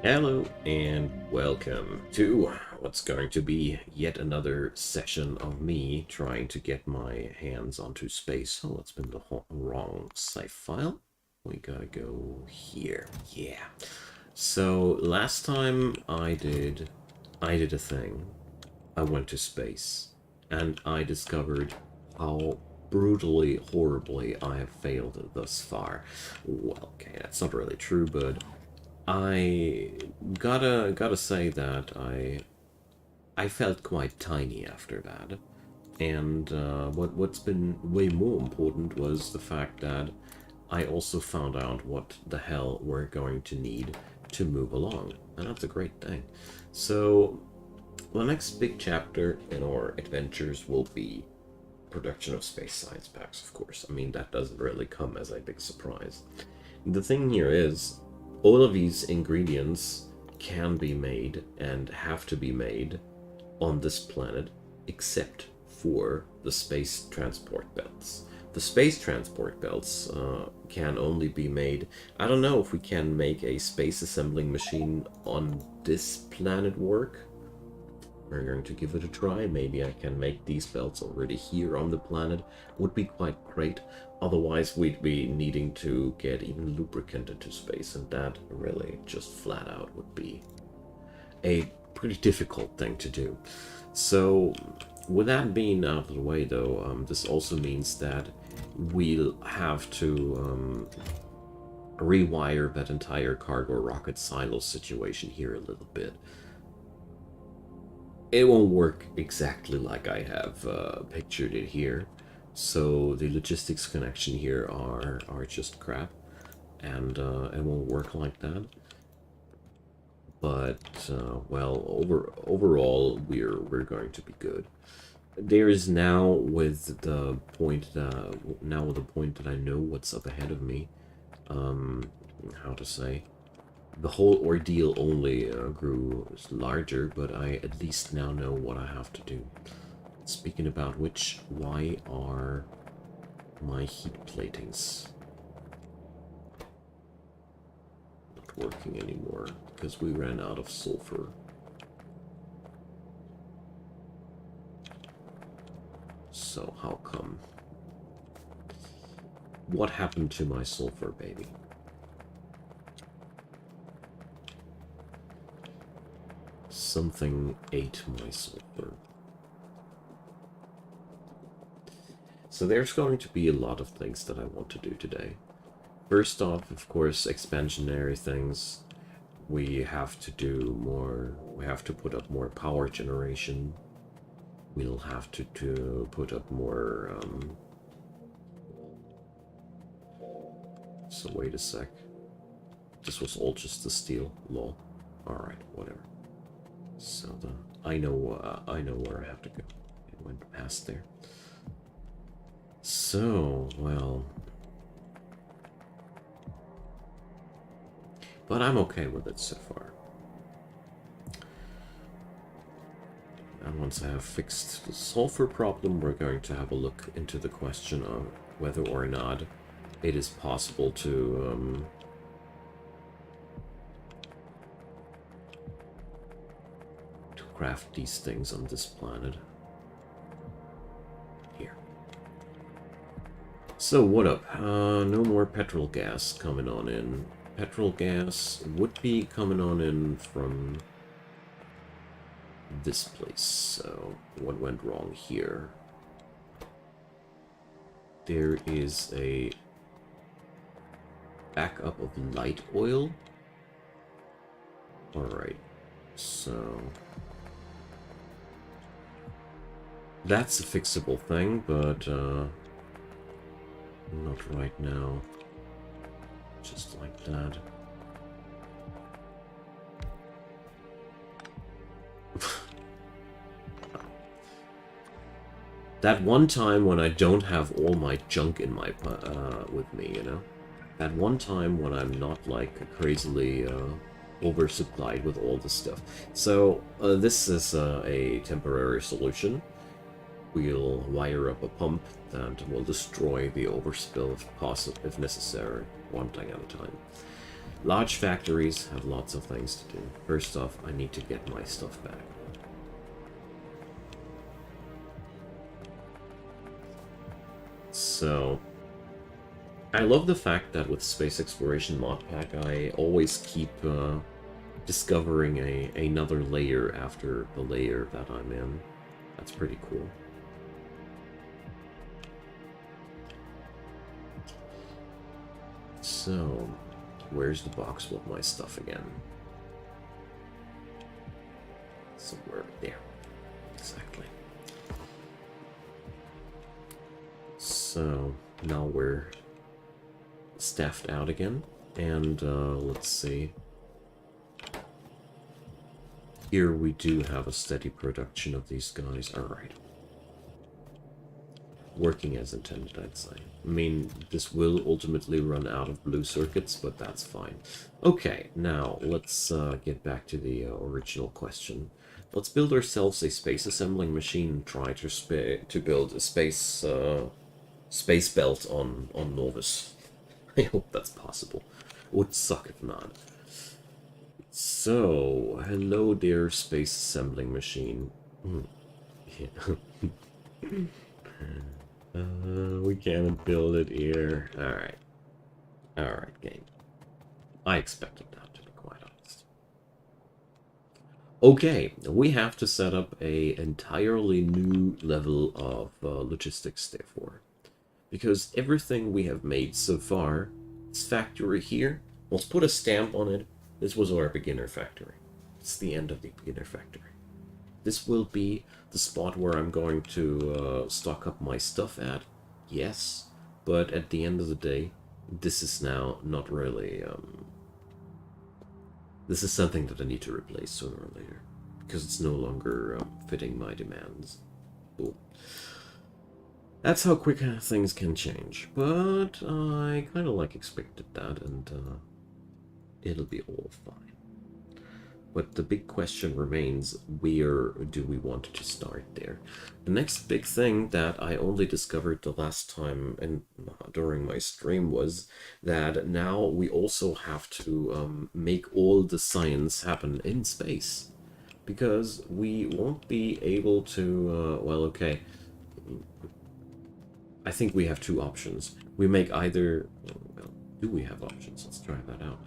Hello and welcome to what's going to be yet another session of me trying to get my hands onto space. Oh, it's been the wrong save file. We gotta go here. Yeah. So last time I did a thing. I went to space and I discovered how brutally, horribly I have failed thus far. Well, okay, that's not really true, but I gotta say that I felt quite tiny after that, and what's been way more important was the fact that I also found out what the hell we're going to need to move along, and that's a great thing. So the next big chapter in our adventures will be production of space science packs, of course. I mean, that doesn't really come as a big surprise. The thing here is, all of these ingredients can be made and have to be made on this planet, except for the space transport belts. The space transport belts can only be made... I don't know if we can make a space assembling machine on this planet work. We're going to give it a try. Maybe I can make these belts already here on the planet. Would be quite great. Otherwise, we'd be needing to get even lubricant into space, and that really just flat out would be a pretty difficult thing to do. So, with that being out of the way, though, this also means that we'll have to rewire that entire cargo rocket silo situation here a little bit. It won't work exactly like I have pictured it here, so the logistics connection here are just crap, and it won't work like that. But well, overall we're going to be good. There is now with the point that I know what's up ahead of me. How to say? The whole ordeal only grew larger, but I at least now know what I have to do. Speaking about which, why are my heat platings not working anymore? Because we ran out of sulfur. So how come? What happened to my sulfur, baby? Something ate my sulfur. So there's going to be a lot of things that I want to do today. First off, of course, expansionary things. We have to do more, we have to put up more power generation. We'll have to put up more, so wait a sec. This was all just the steel, lol. Alright, whatever. So I know where I have to go. It went past there. So, well, but I'm okay with it so far. And once I have fixed the sulfur problem, we're going to have a look into the question of whether or not it is possible to craft these things on this planet. Here. So what up? No more petrol gas coming on in. Petrol gas would be coming on in from this place. So what went wrong here? There is a backup of light oil. Alright, so that's a fixable thing, but not right now. Just like that. That one time when I don't have all my junk in my with me, you know? That one time when I'm not like crazily oversupplied with all the stuff. So this is a temporary solution. We'll wire up a pump that will destroy the overspill if necessary, one thing at a time. Large factories have lots of things to do. First off, I need to get my stuff back. So, I love the fact that with Space Exploration Mod Pack, I always keep discovering another layer after the layer that I'm in. That's pretty cool. So, where's the box with my stuff again? Somewhere there. Exactly. So, now we're staffed out again. And let's see. Here we do have a steady production of these guys. Alright. Working as intended, I'd say. I mean, this will ultimately run out of blue circuits, but that's fine. Okay, now let's get back to the original question. Let's build ourselves a space assembling machine and try to build a space belt on Novus. I hope that's possible. Would suck if not. So, hello dear space assembling machine. Yeah. We can't build it here. Alright. Alright, game. I expected that, to be quite honest. Okay, we have to set up a entirely new level of logistics, therefore. Because everything we have made so far, this factory here, let's put a stamp on it. This was our beginner factory. It's the end of the beginner factory. This will be the spot where I'm going to stock up my stuff at. Yes, but at the end of the day, this is now not really... this is something that I need to replace sooner or later. Because it's no longer fitting my demands. Cool. That's how quick things can change. But I kind of expected that, and it'll be all fine. But the big question remains, where do we want to start there? The next big thing that I only discovered the last time and during my stream was that now we also have to make all the science happen in space. Because we won't be able to, well, okay. I think we have two options. We make either, well, do we have options? Let's try that out.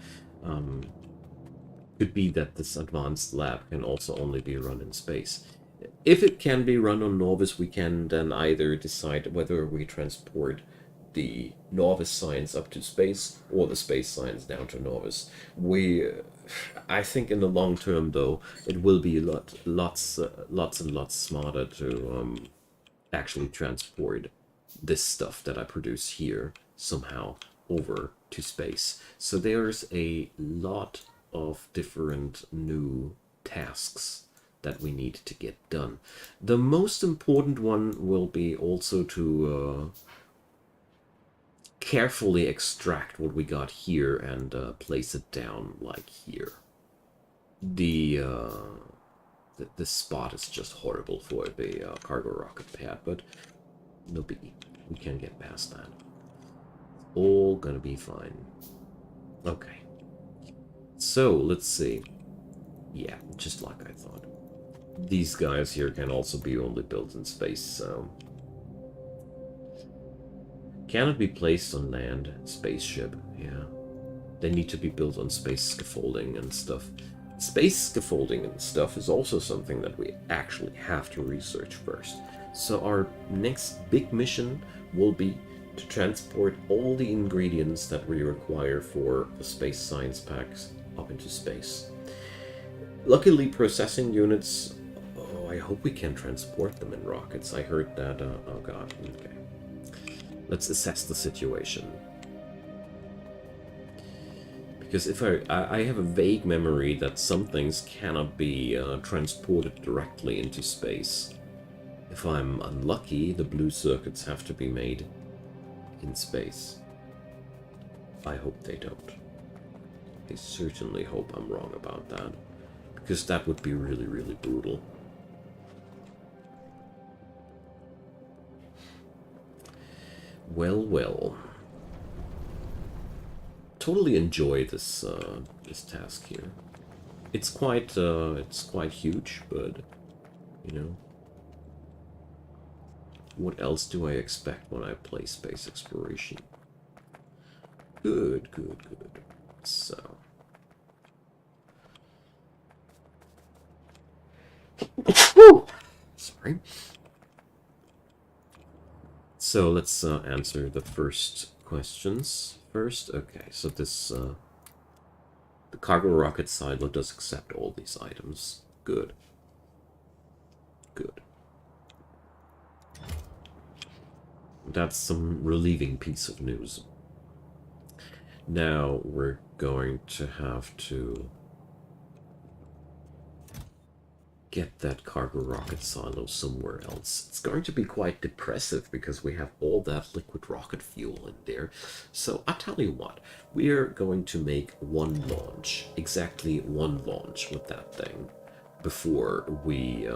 Could be that this advanced lab can also only be run in space. If it can be run on Novus, we can then either decide whether we transport the Novus science up to space or the space science down to Novus. I think in the long term, though, it will be lots and lots smarter to actually transport this stuff that I produce here somehow over to space. So there's a lot of different new tasks that we need to get done. The most important one will be also to carefully extract what we got here and place it down like here. This spot is just horrible for the cargo rocket pad, but no biggie. We can get past that. It's all gonna be fine. Okay. So, let's see. Yeah, just like I thought. These guys here can also be only built in space, so... Cannot be placed on land. Spaceship, yeah. They need to be built on space scaffolding and stuff. Space scaffolding and stuff is also something that we actually have to research first. So our next big mission will be to transport all the ingredients that we require for the space science packs up into space. Luckily, processing units, oh, I hope we can transport them in rockets. I heard that, oh god, okay. Let's assess the situation. Because if I have a vague memory that some things cannot be transported directly into space. If I'm unlucky, the blue circuits have to be made in space. I hope they don't. I certainly hope I'm wrong about that, because that would be really, really brutal. Well, well. totally enjoy this this task here. It's quite huge, but you know, what else do I expect when I play space exploration? Good, good, good. So. Sorry. So let's answer the first questions first. Okay, so this the cargo rocket silo does accept all these items. Good. Good. That's some relieving piece of news. Now we're going to have to get that cargo rocket silo somewhere else. It's going to be quite depressive because we have all that liquid rocket fuel in there. So I'll tell you what, we're going to make one launch, exactly one launch with that thing before we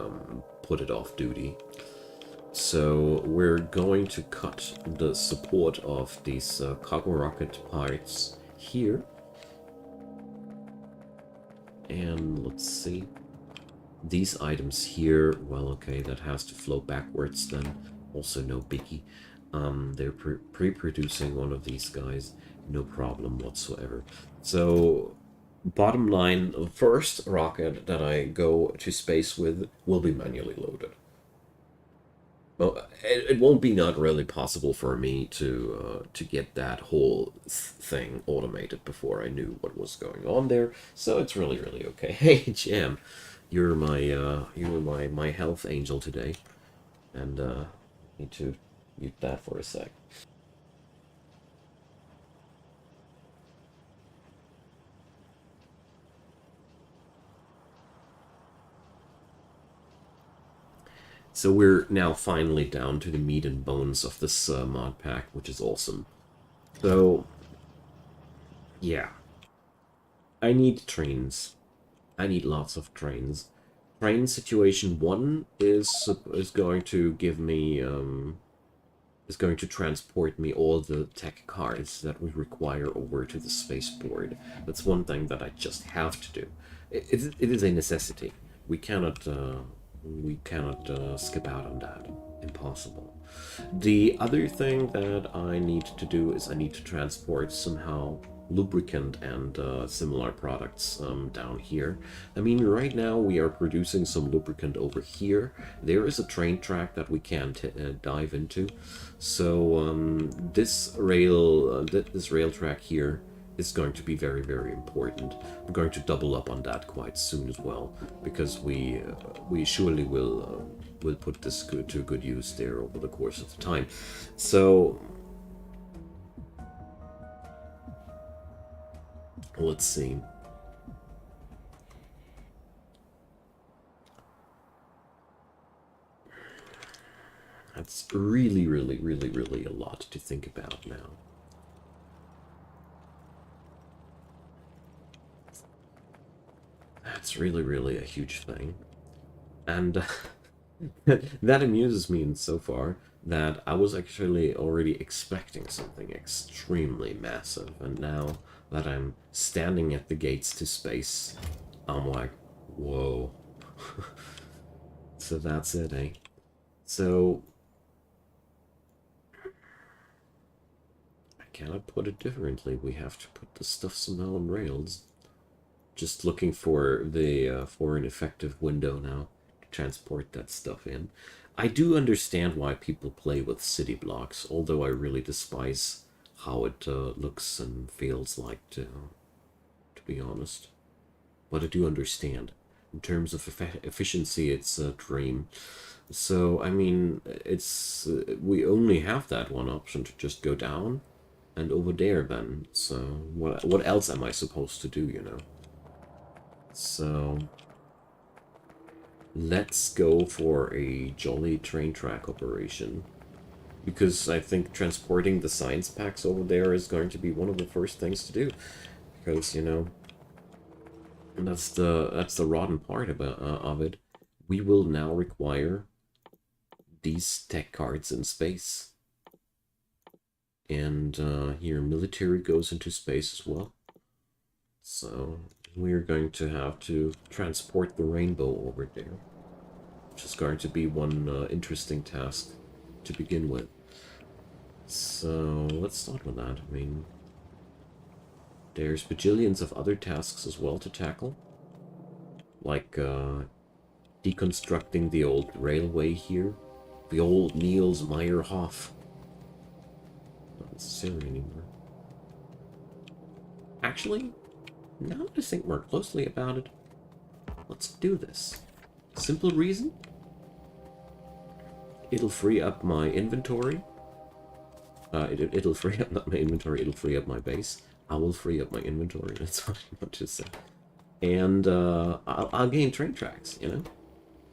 put it off duty. So we're going to cut the support of these cargo rocket parts here. And let's see. These items here, well, okay, that has to flow backwards then. Also no biggie. They're pre-producing one of these guys. No problem whatsoever. So, bottom line, the first rocket that I go to space with will be manually loaded. Well, it won't be not really possible for me to get that whole thing automated before I knew what was going on there. So it's really, really okay. Hey, Jam. You're my health angel today, and need to mute that for a sec. So we're now finally down to the meat and bones of this mod pack, which is awesome. So yeah, I need trains. I need lots of trains. Train situation 1 is going to give me is going to transport me all the tech cards that we require over to the spaceport. That's one thing that I just have to do. It is a necessity. We cannot skip out on that. Impossible. The other thing that I need to do is I need to transport somehow lubricant and similar products down here. I mean, right now we are producing some lubricant over here. There is a train track that we can dive into. So this rail track here is going to be very, very important. I'm going to double up on that quite soon as well, because we surely will put this to good use there over the course of the time. So let's see. That's really, really, really, really a lot to think about now. That's really, really a huge thing. And that amuses me in so far that I was actually already expecting something extremely massive, and now that I'm standing at the gates to space, I'm like, whoa. So that's it, eh? So I cannot put it differently. We have to put the stuff somehow on rails. Just looking for the for an effective window now to transport that stuff in. I do understand why people play with city blocks, although I really despise how it looks and feels like, to be honest. But I do understand. In terms of efficiency, it's a dream. So, I mean, it's we only have that one option to just go down and over there then. So, what else am I supposed to do, you know? So let's go for a jolly train track operation, because I think transporting the science packs over there is going to be one of the first things to do, because, you know, that's the rotten part about of it. We will now require these tech cards in space. And here military goes into space as well. So we're going to have to transport the rainbow over there, which is going to be one interesting task to begin with. So let's start with that. I mean, there's bajillions of other tasks as well to tackle, like deconstructing the old railway here, the old Niels Meyerhof. Not necessary anymore. Actually, now that I think more closely about it, let's do this. Simple reason: it'll free up my inventory. It'll free up, not my inventory, it'll free up my base. I will free up my inventory, that's what I want to say. And I'll gain train tracks, you know?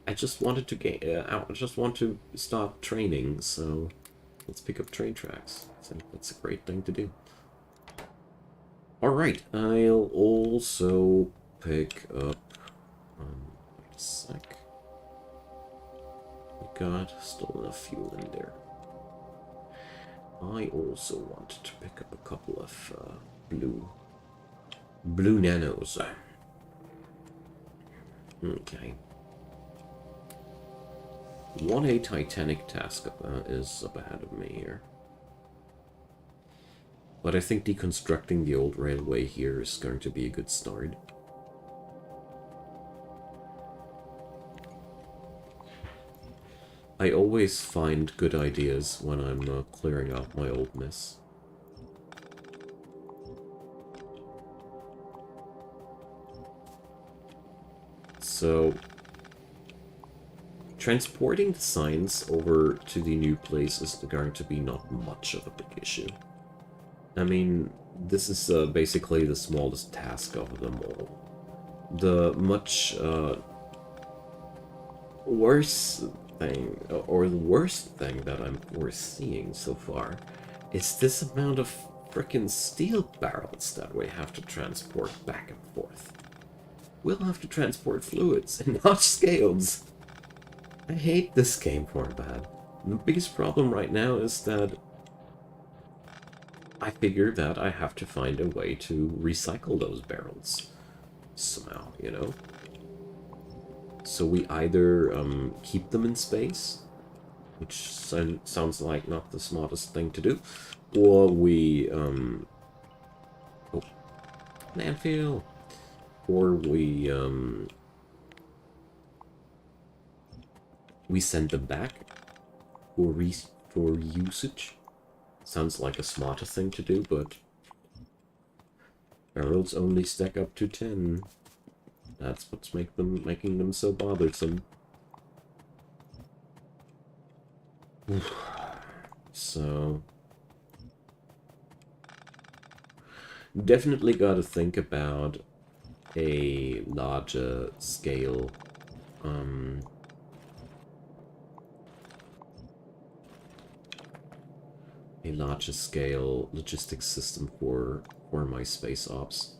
I just wanted to gain, I just want to start training, so let's pick up train tracks. I think that's a great thing to do. Alright, I'll also pick up, wait a sec. We got still enough fuel in there. I also wanted to pick up a couple of blue nanos. Okay. What a titanic task is up ahead of me here. But I think deconstructing the old railway here is going to be a good start. I always find good ideas when I'm clearing out my old mess. So, transporting the signs over to the new place is going to be not much of a big issue. I mean, this is basically the smallest task of them all. The much worse thing, or the worst thing that I'm foreseeing so far, is this amount of frickin' steel barrels that we have to transport back and forth. We'll have to transport fluids and not scales. I hate this game format. The biggest problem right now is that I figure that I have to find a way to recycle those barrels somehow, you know? So we either keep them in space, which sounds like not the smartest thing to do, or we landfill, or we send them back for usage. Sounds like a smarter thing to do, but barrels only stack up to 10. That's what's making them so bothersome. So definitely got to think about a larger scale logistics system for my space ops,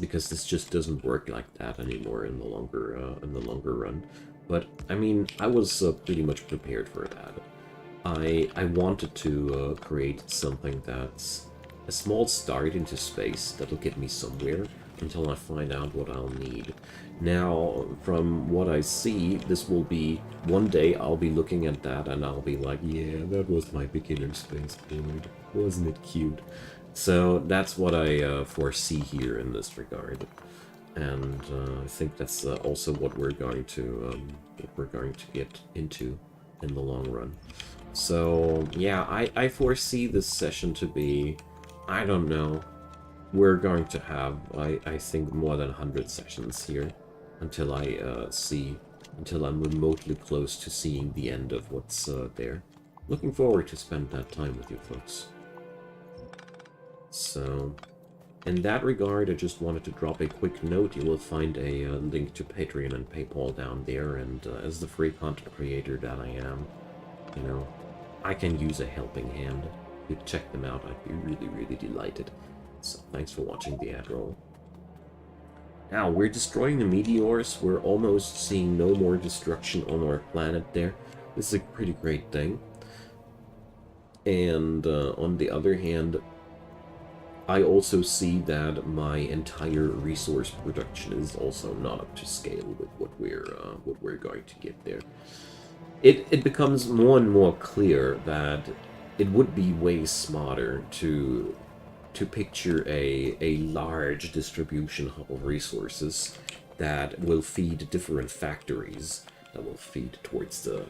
because this just doesn't work like that anymore in the longer run. But I mean, I was pretty much prepared for that. I wanted to create something that's a small start into space that'll get me somewhere until I find out what I'll need. Now, from what I see, this will be one day I'll be looking at that and I'll be like, yeah, that was my beginner space board. Wasn't it cute? So that's what I foresee here in this regard. And I think that's also what we're going to get into in the long run. So yeah, I foresee this session to be, I don't know, we're going to have, I think, more than 100 sessions here until until I'm remotely close to seeing the end of what's there. Looking forward to spend that time with you folks. So, in that regard, I just wanted to drop a quick note. You will find a link to Patreon and PayPal down there, and as the free content creator that I am, you know, I can use a helping hand. If you check them out, I'd be really, really delighted. So, thanks for watching the ad roll. Now, we're destroying the meteors. We're almost seeing no more destruction on our planet there. This is a pretty great thing. And on the other hand, I also see that my entire resource production is also not up to scale with what we're going to get there. It becomes more and more clear that it would be way smarter to picture a large distribution of resources that will feed different factories, that will feed towards the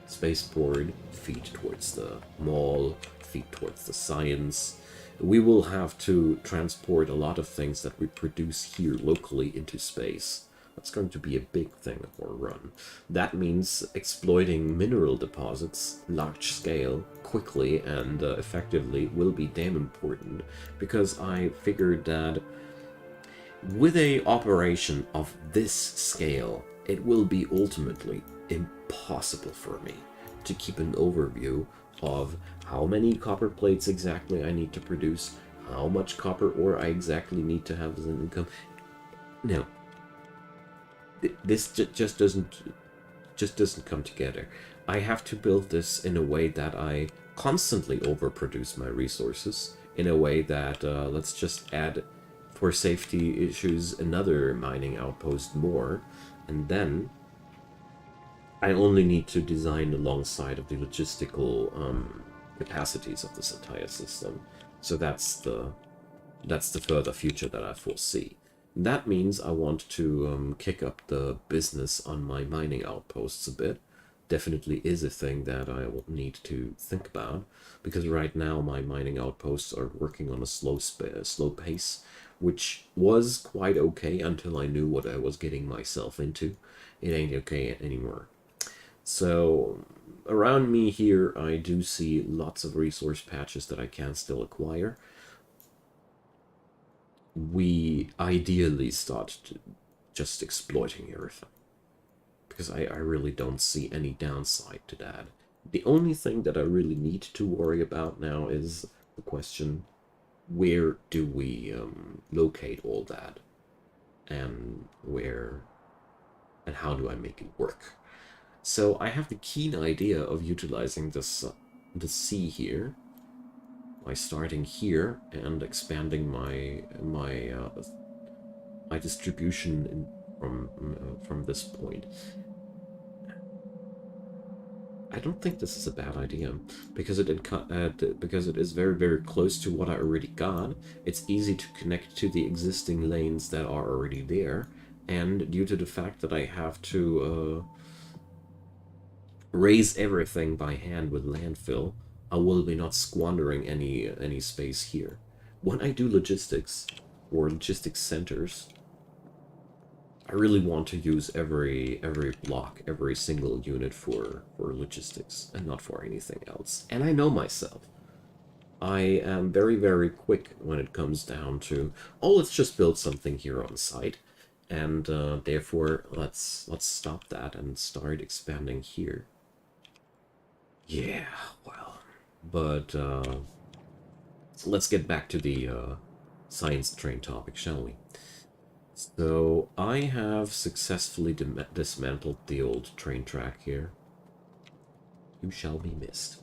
spaceport, feed towards the mall, feed towards the science. We will have to transport a lot of things that we produce here locally into space. That's going to be a big thing of our run. That means exploiting mineral deposits, large scale, quickly and effectively will be damn important, because I figured that with a operation of this scale, it will be ultimately impossible for me to keep an overview of how many copper plates exactly I need to produce, how much copper ore I exactly need to have as an income. No, this just doesn't come together. I have to build this in a way that I constantly overproduce my resources, in a way that let's just add, for safety issues, another mining outpost more, and then I only need to design alongside of the logistical capacities of this entire system. So that's the further future that I foresee. That means I want to kick up the business on my mining outposts a bit. Definitely is a thing that I will need to think about, because right now my mining outposts are working on a slow pace, which was quite okay until I knew what I was getting myself into. It ain't okay anymore. So around me here, I do see lots of resource patches that I can still acquire. We ideally start just exploiting everything, because I really don't see any downside to that. The only thing that I really need to worry about now is the question, where do we locate all that, and where and how do I make it work? So I have the keen idea of utilizing this the sea here by starting here and expanding my distribution from this point. I don't think this is a bad idea, because it is very close to what I already got. It's easy to connect to the existing lanes that are already there, and due to the fact that I have to raise everything by hand with landfill, I will be not squandering any space here. When I do logistics or logistics centers, I really want to use every block, every single unit for logistics and not for anything else. And I know myself. I am very quick when it comes down to, oh, let's just build something here on site, and therefore let's stop that and start expanding here. Yeah, well, but let's get back to the science train topic, shall we? So I have successfully dismantled the old train track here. You shall be missed.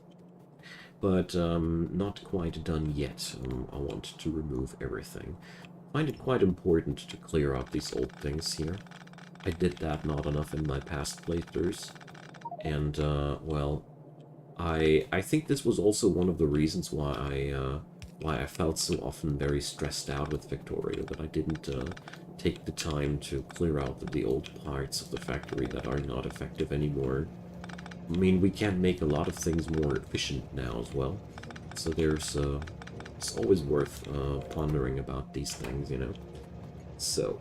But not quite done yet. I want to remove everything. I find it quite important to clear out these old things here. I did that not enough in my past playthroughs. And, well, I think this was also one of the reasons why I felt so often very stressed out with Factorio, that I didn't take the time to clear out the old parts of the factory that are not effective anymore. I mean, we can make a lot of things more efficient now as well, so it's always worth pondering about these things, you know. So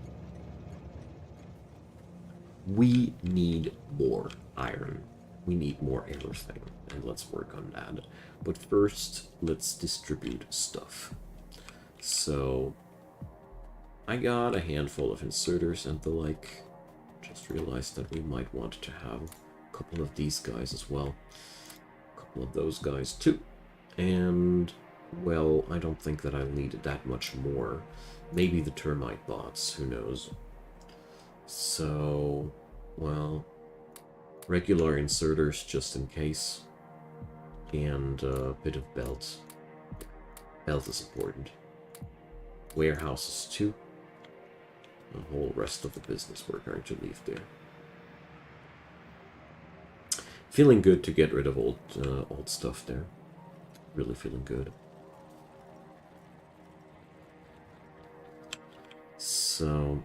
we need more iron. We need more everything, and let's work on that. But first, let's distribute stuff. So I got a handful of inserters and the like. Just realized that we might want to have a couple of these guys as well. A couple of those guys too. And, well, I don't think that I'll need that much more. Maybe the termite bots, who knows. So, well, regular inserters just in case. and a bit of belt. Belt is important. Warehouses too. The whole rest of the business we're going to leave there. Feeling good to get rid of old stuff there. Really feeling good. So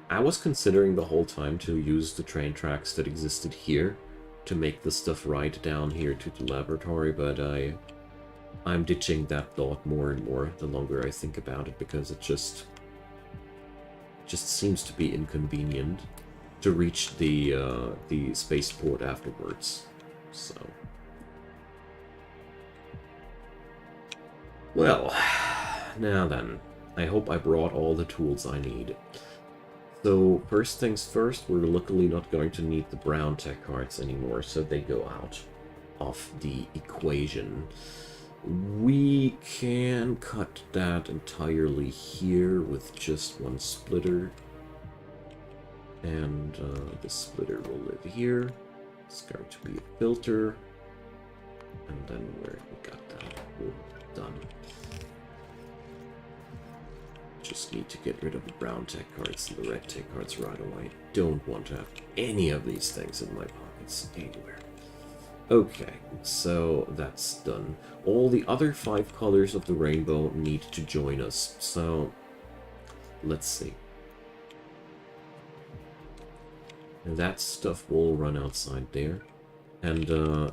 I was considering the whole time to use the train tracks that existed here to make the stuff right down here to the laboratory, but I'm ditching that thought more and more the longer I think about it, because it just seems to be inconvenient to reach the spaceport afterwards. So, well, now then, I hope I brought all the tools I need. So first things first, we're luckily not going to need the brown tech cards anymore, so they go out of the equation. We can cut that entirely here with just one splitter. And this splitter will live here. It's going to be a filter. And then where we got that, we're done. Just need to get rid of the brown tech cards and the red tech cards right away. Don't want to have any of these things in my pockets anywhere. Okay, so that's done. All the other 5 colors of the rainbow need to join us. So let's see. And that stuff will run outside there. And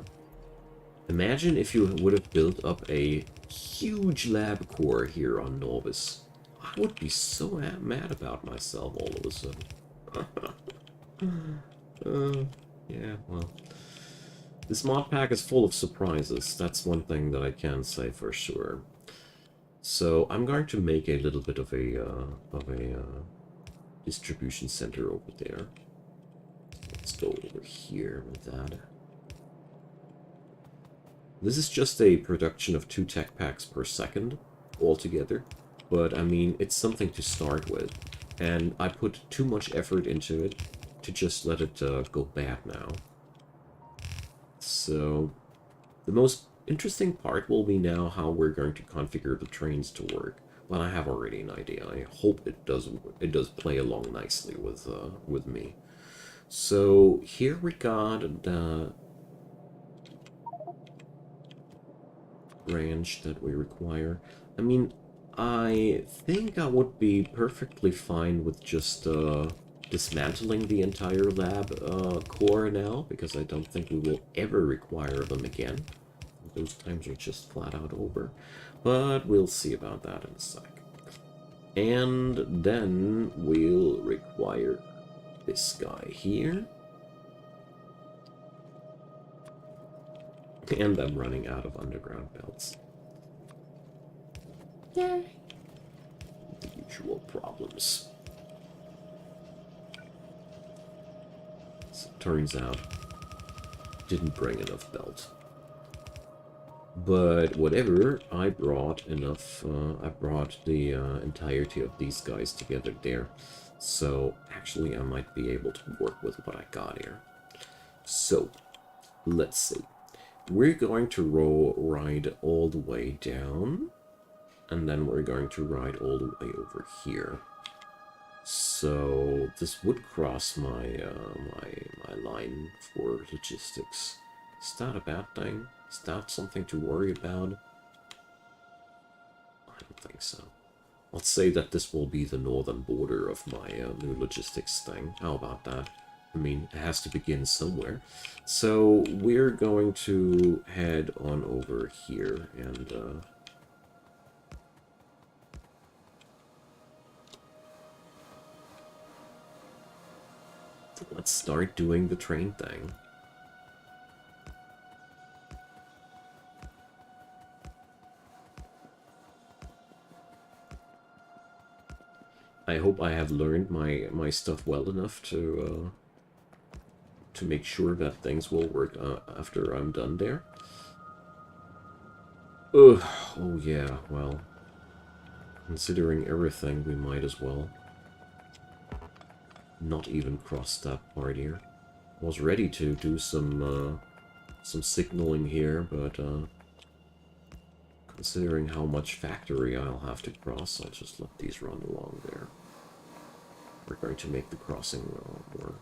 imagine if you would have built up a huge lab core here on Novus. I would be so mad about myself all of a sudden. Yeah, well. This mod pack is full of surprises. That's one thing that I can say for sure. So I'm going to make a little bit of a distribution center over there. Let's go over here with that. This is just a production of 2 tech packs per second altogether. But, I mean, it's something to start with. And I put too much effort into it to just let it go bad now. So, the most interesting part will be now how we're going to configure the trains to work. Well, I have already an idea. I hope it does play along nicely with me. So, here we got the branch that we require. I mean, I think I would be perfectly fine with just dismantling the entire lab core now, because I don't think we will ever require them again. Those times are just flat out over. But we'll see about that in a sec. And then we'll require this guy here. And I'm running out of underground belts. Yay. The usual problems. So it turns out, didn't bring enough belt. But whatever, I brought enough, I brought the entirety of these guys together there. So actually I might be able to work with what I got here. So, let's see. We're going to ride all the way down. And then we're going to ride all the way over here. So this would cross my my line for logistics. Is that a bad thing? Is that something to worry about? I don't think so. Let's say that this will be the northern border of my new logistics thing. How about that? I mean, it has to begin somewhere. So we're going to head on over here and let's start doing the train thing. I hope I have learned my stuff well enough to make sure that things will work after I'm done there. Ugh, oh yeah, well, considering everything, we might as well. not even crossed that part here. I was ready to do some signaling here, but considering how much factory I'll have to cross, I'll just let these run along there. We're going to make the crossing more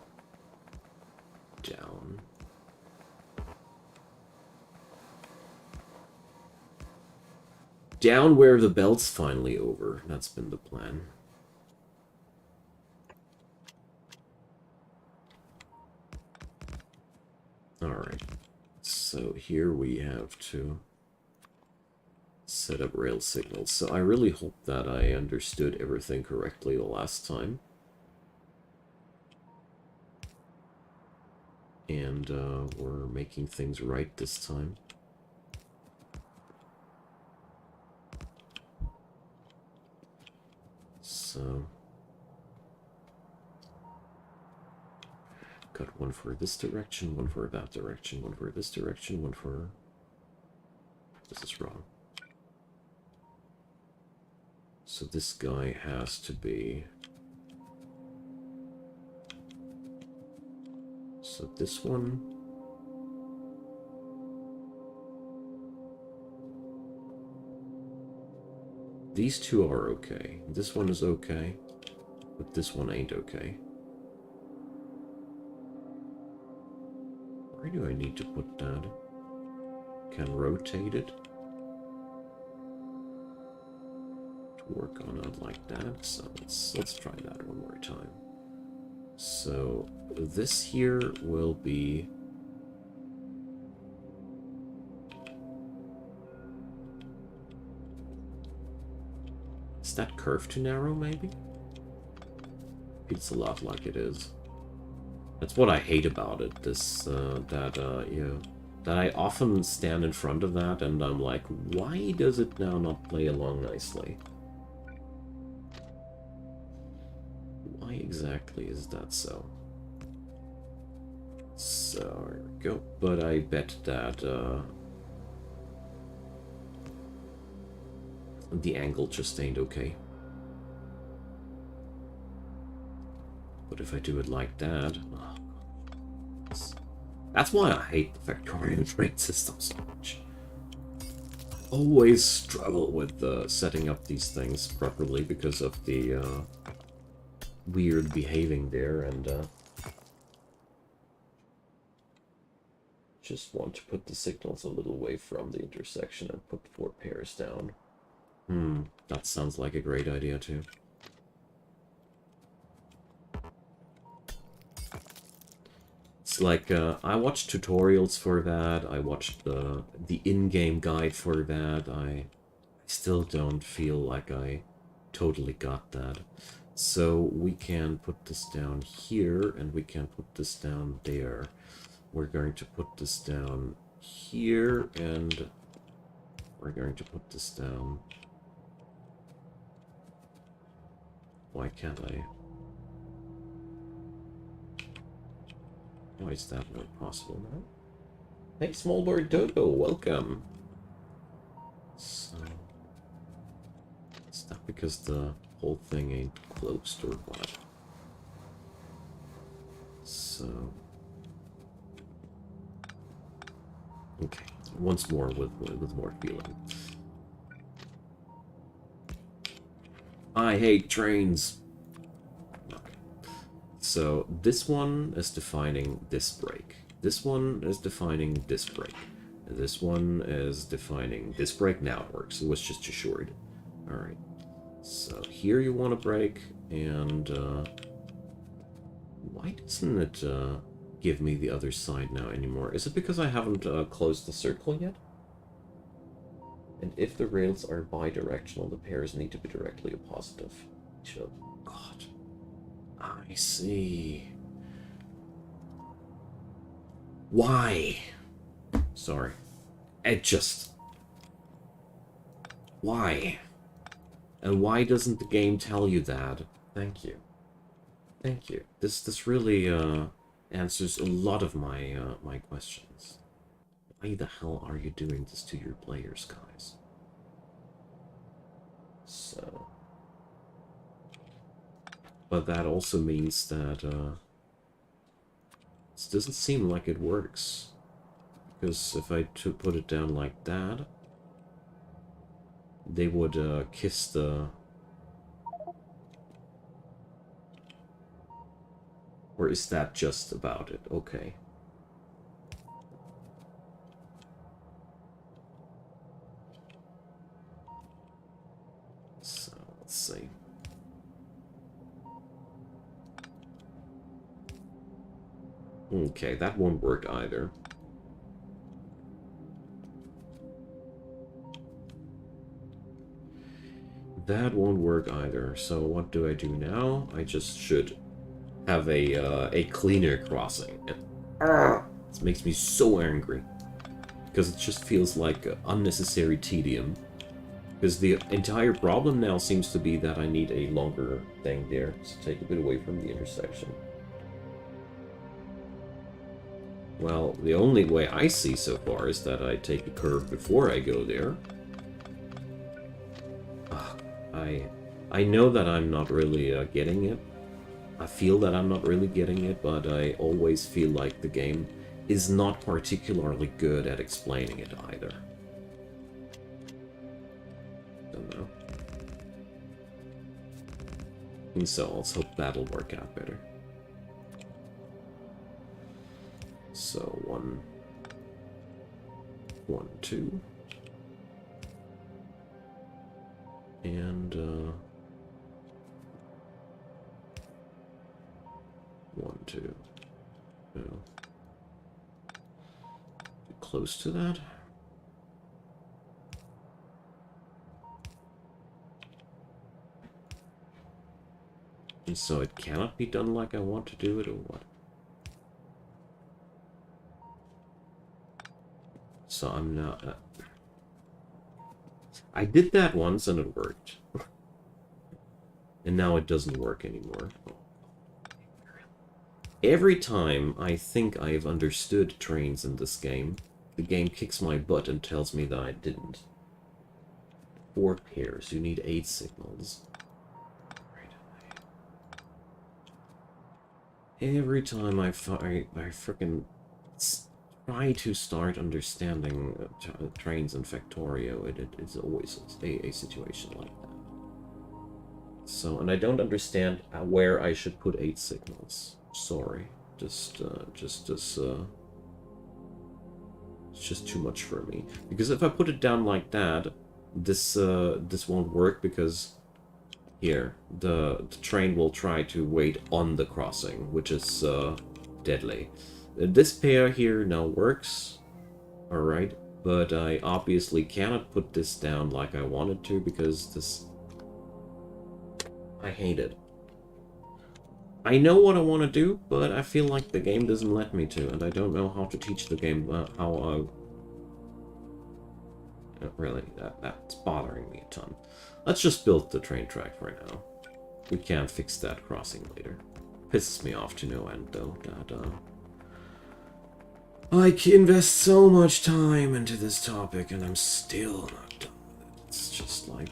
down. Down where the belt's finally over. That's been the plan. Alright. So here we have to set up rail signals. So I really hope that I understood everything correctly the last time. And we're making things right this time. So, got one for this direction, one for that direction, one for this direction, one for... This is wrong. So this guy has to be... So this one... These two are okay. This one is okay, but this one ain't okay. Where do I need to put that? Can rotate it to work on it like that. So let's try that one more time. So this here will be... Is that curved too narrow, maybe? Feels a lot like it is. That's what I hate about it. That I often stand in front of that and I'm like, why does it now not play along nicely? Why exactly is that so? So, here we go. But I bet that the angle just ain't okay. But if I do it like that... Oh, that's why I hate the Factorio train system so much. I always struggle with setting up these things properly because of the weird behaving there, and just want to put the signals a little away from the intersection and put 4 pairs down. That sounds like a great idea too. It's like, I watched tutorials for that, I watched the in-game guide for that, I still don't feel like I totally got that. So we can put this down here, and we can put this down there. We're going to put this down here, and we're going to put this down... Why can't I? Why is that not possible now? Hey, small bird Dodo, welcome. So, is that because the whole thing ain't closed or what? So, okay, once more with more feeling. I hate trains. Okay. So this one is defining this brake. This one is defining this brake. This one is defining this brake. Now it works. It was just too short. All right. So here you want to brake, and why doesn't it give me the other side now anymore? Is it because I haven't closed the circle yet? And if the rails are bidirectional, the pairs need to be directly opposite. God. I see. Why? Sorry. It just... Why? And why doesn't the game tell you that? Thank you. Thank you. This really answers a lot of my my questions. Why the hell are you doing this to your players, guys? So... But that also means that this doesn't seem like it works. Because if I put it down like that, they would kiss the... Or is that just about it? Okay. So, let's see. Okay, that won't work either. That won't work either. So what do I do now? I just should have a cleaner crossing. This makes me so angry. Because it just feels like unnecessary tedium. Because the entire problem now seems to be that I need a longer thing there. So take a bit away from the intersection. Well, the only way I see so far is that I take a curve before I go there. I know that I'm not really getting it. I feel that I'm not really getting it, but I always feel like the game is not particularly good at explaining it either. Don't know. And so let's hope that'll work out better. So 1, 1, 2. And 1, 2. No. Close to that. And so it cannot be done like I want to do it, or what? So I'm not... I did that once and it worked. And now it doesn't work anymore. Every time I think I've understood trains in this game, the game kicks my butt and tells me that I didn't. 4 pairs, you need 8 signals. Every time I frickin' try to start understanding trains in Factorio, it's always a situation like that. So, and I don't understand where I should put 8 signals. Sorry, it's just too much for me. Because if I put it down like that, this won't work, because here the train will try to wait on the crossing, which is deadly. This pair here now works, alright, but I obviously cannot put this down like I wanted to, because this... I hate it. I know what I want to do, but I feel like the game doesn't let me to, and I don't know how to teach the game how really, that's bothering me a ton. Let's just build the train track for now. We can fix that crossing later. Pisses me off to no end, though, that I invest so much time into this topic, and I'm still not done with it. It's just like,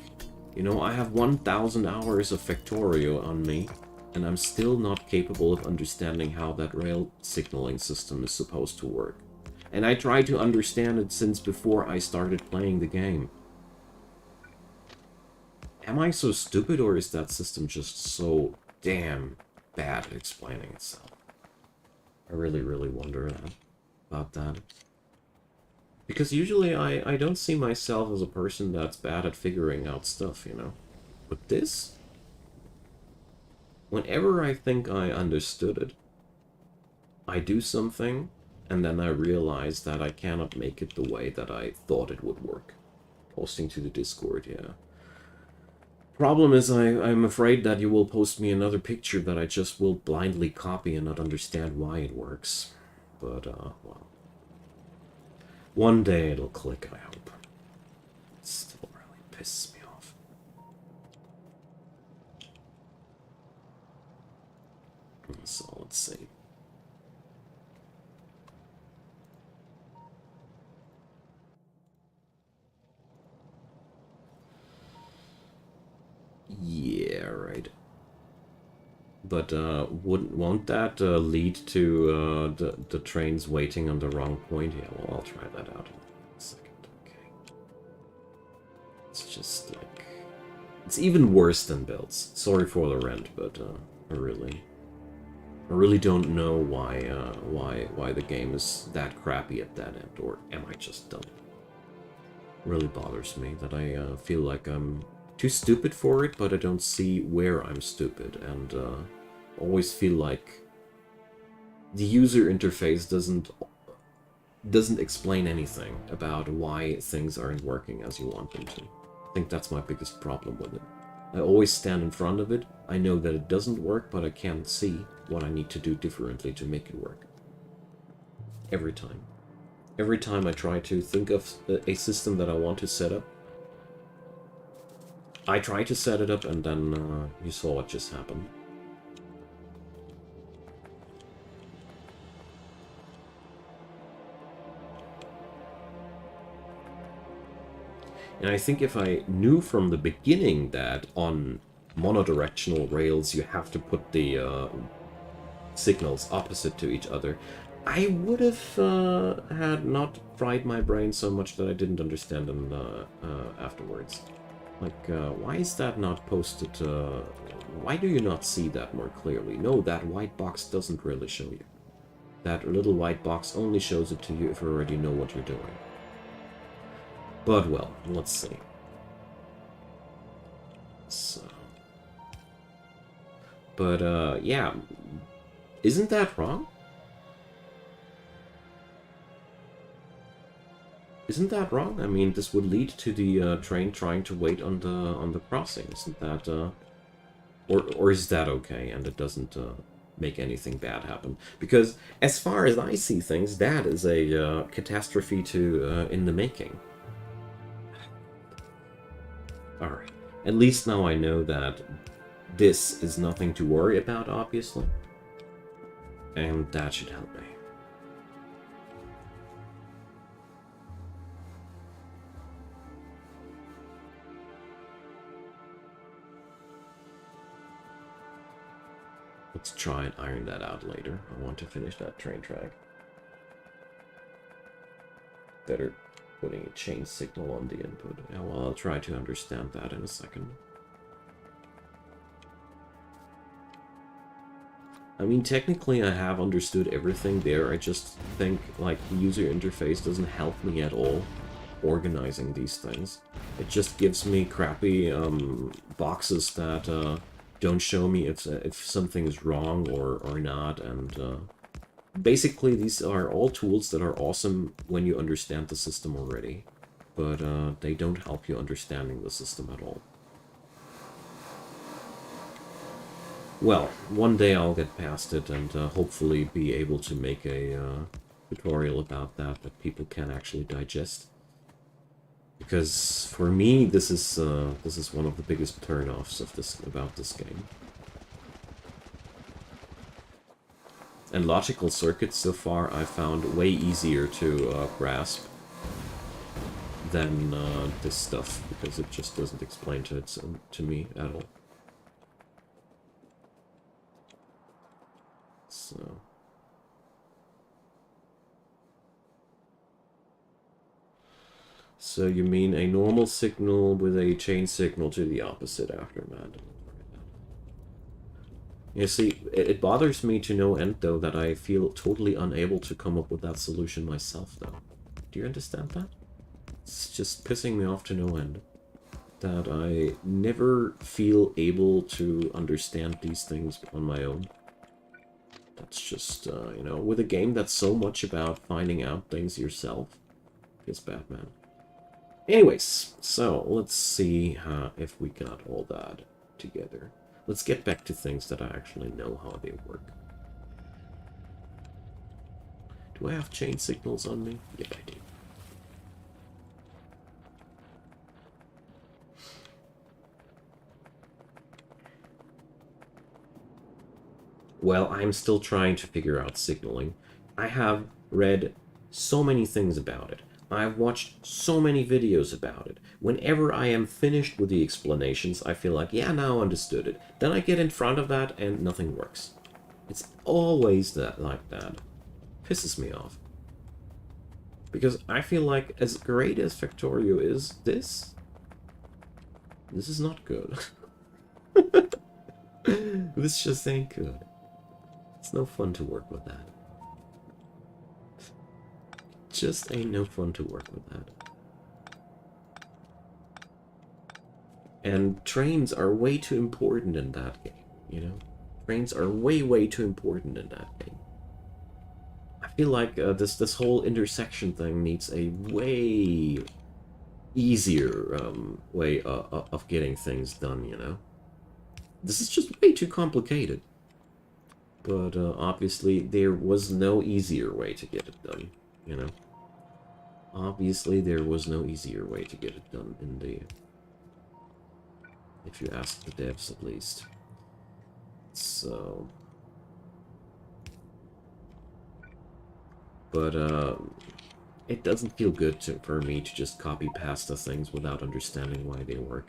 you know, I have 1,000 hours of Factorio on me, and I'm still not capable of understanding how that rail signaling system is supposed to work. And I tried to understand it since before I started playing the game. Am I so stupid, or is that system just so damn bad at explaining itself? I really, really wonder about that. Because usually I don't see myself as a person that's bad at figuring out stuff, you know? But this? Whenever I think I understood it, I do something, and then I realize that I cannot make it the way that I thought it would work. Posting to the Discord, yeah. Problem is, I'm afraid that you will post me another picture that I just will blindly copy and not understand why it works. But, well. One day it'll click, I hope. It still really pisses me off. So, let's see. Yeah, right. But won't that lead to the trains waiting on the wrong point? Yeah, well, I'll try that out in a second. Okay. It's just like... It's even worse than builds. Sorry for the rent, but I really don't know why the game is that crappy at that end, or am I just dumb? It really bothers me that I feel like I'm too stupid for it, but I don't see where I'm stupid, and always feel like the user interface doesn't explain anything about why things aren't working as you want them to. I think that's my biggest problem with it. I always stand in front of it, I know that it doesn't work, but I can't see what I need to do differently to make it work. Every time. Every time I try to think of a system that I want to set up, I try to set it up, and then you saw what just happened. And I think if I knew from the beginning that on monodirectional rails you have to put the signals opposite to each other, I would have had not fried my brain so much that I didn't understand them afterwards. Like, why is that not posted? Why do you not see that more clearly? No, that white box doesn't really show you. That little white box only shows it to you if you already know what you're doing. But, well, let's see. So... But, yeah. Isn't that wrong? Isn't that wrong? I mean, this would lead to the train trying to wait on the crossing. Isn't that, or is that okay, and it doesn't make anything bad happen? Because, as far as I see things, that is a catastrophe to in the making. Alright. At least now I know that this is nothing to worry about, obviously. And that should help me. Let's try and iron that out later. I want to finish that train track. Better putting a chain signal on the input. Yeah, well, I'll try to understand that in a second. I mean, technically I have understood everything there. I just think, like, the user interface doesn't help me at all organizing these things. It just gives me crappy boxes that don't show me if something is wrong or not, and basically these are all tools that are awesome when you understand the system already, but they don't help you understanding the system at all. Well, one day I'll get past it and hopefully be able to make a tutorial about that people can actually digest. Because for me, this is one of the biggest turn-offs of about this game. And logical circuits so far I found way easier to grasp than this stuff, because it just doesn't explain to me at all. So you mean a normal signal with a chain signal to the opposite aftermath? You see, it bothers me to no end, though, that I feel totally unable to come up with that solution myself, though. Do you understand that? It's just pissing me off to no end. That I never feel able to understand these things on my own. That's just, you know, with a game that's so much about finding out things yourself. It's Batman. Anyways, so let's see if we got all that together. Let's get back to things that I actually know how they work. Do I have chain signals on me? Yeah, I do. Well, I'm still trying to figure out signaling. I have read so many things about it. I've watched so many videos about it. Whenever I am finished with the explanations, I feel like, yeah, now I understood it. Then I get in front of that and nothing works. It's always like that. Pisses me off. Because I feel like, as great as Factorio is, this is not good. This just ain't good. It's no fun to work with that. Just ain't no fun to work with that. And trains are way too important in that game, you know? Trains are way too important in that game. I feel like this whole intersection thing needs a way easier way of getting things done, you know? This is just way too complicated. But obviously there was no easier way to get it done, you know? Obviously there was no easier way to get it done in the... if you ask the devs at least. So... but it doesn't feel good for me to just copy pasta things without understanding why they work.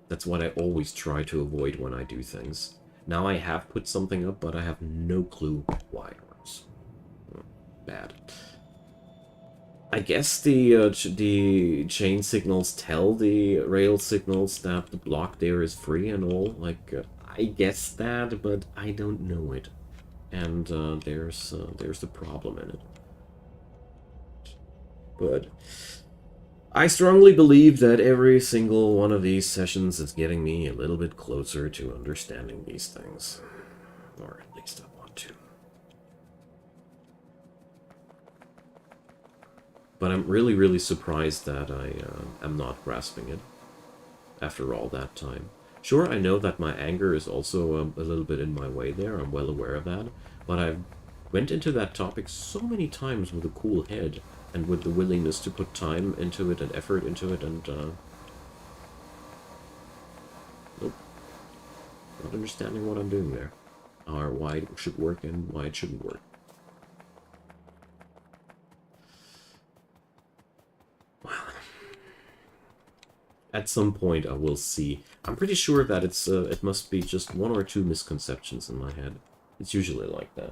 That's what I always try to avoid when I do things. Now I have put something up, but I have no clue why it works. Bad. I guess the chain signals tell the rail signals that the block there is free and all. Like, I guess that, but I don't know it. And there's the problem in it. But I strongly believe that every single one of these sessions is getting me a little bit closer to understanding these things. Or at least I want to. But I'm really surprised that I am not grasping it after all that time. Sure, I know that my anger is also a little bit in my way there. I'm well aware of that. But I went into that topic so many times with a cool head and with the willingness to put time into it and effort into it, and nope. Not understanding what I'm doing there. Or why it should work and why it shouldn't work. Well, at some point I will see. I'm pretty sure that it must be just one or two misconceptions in my head. It's usually like that.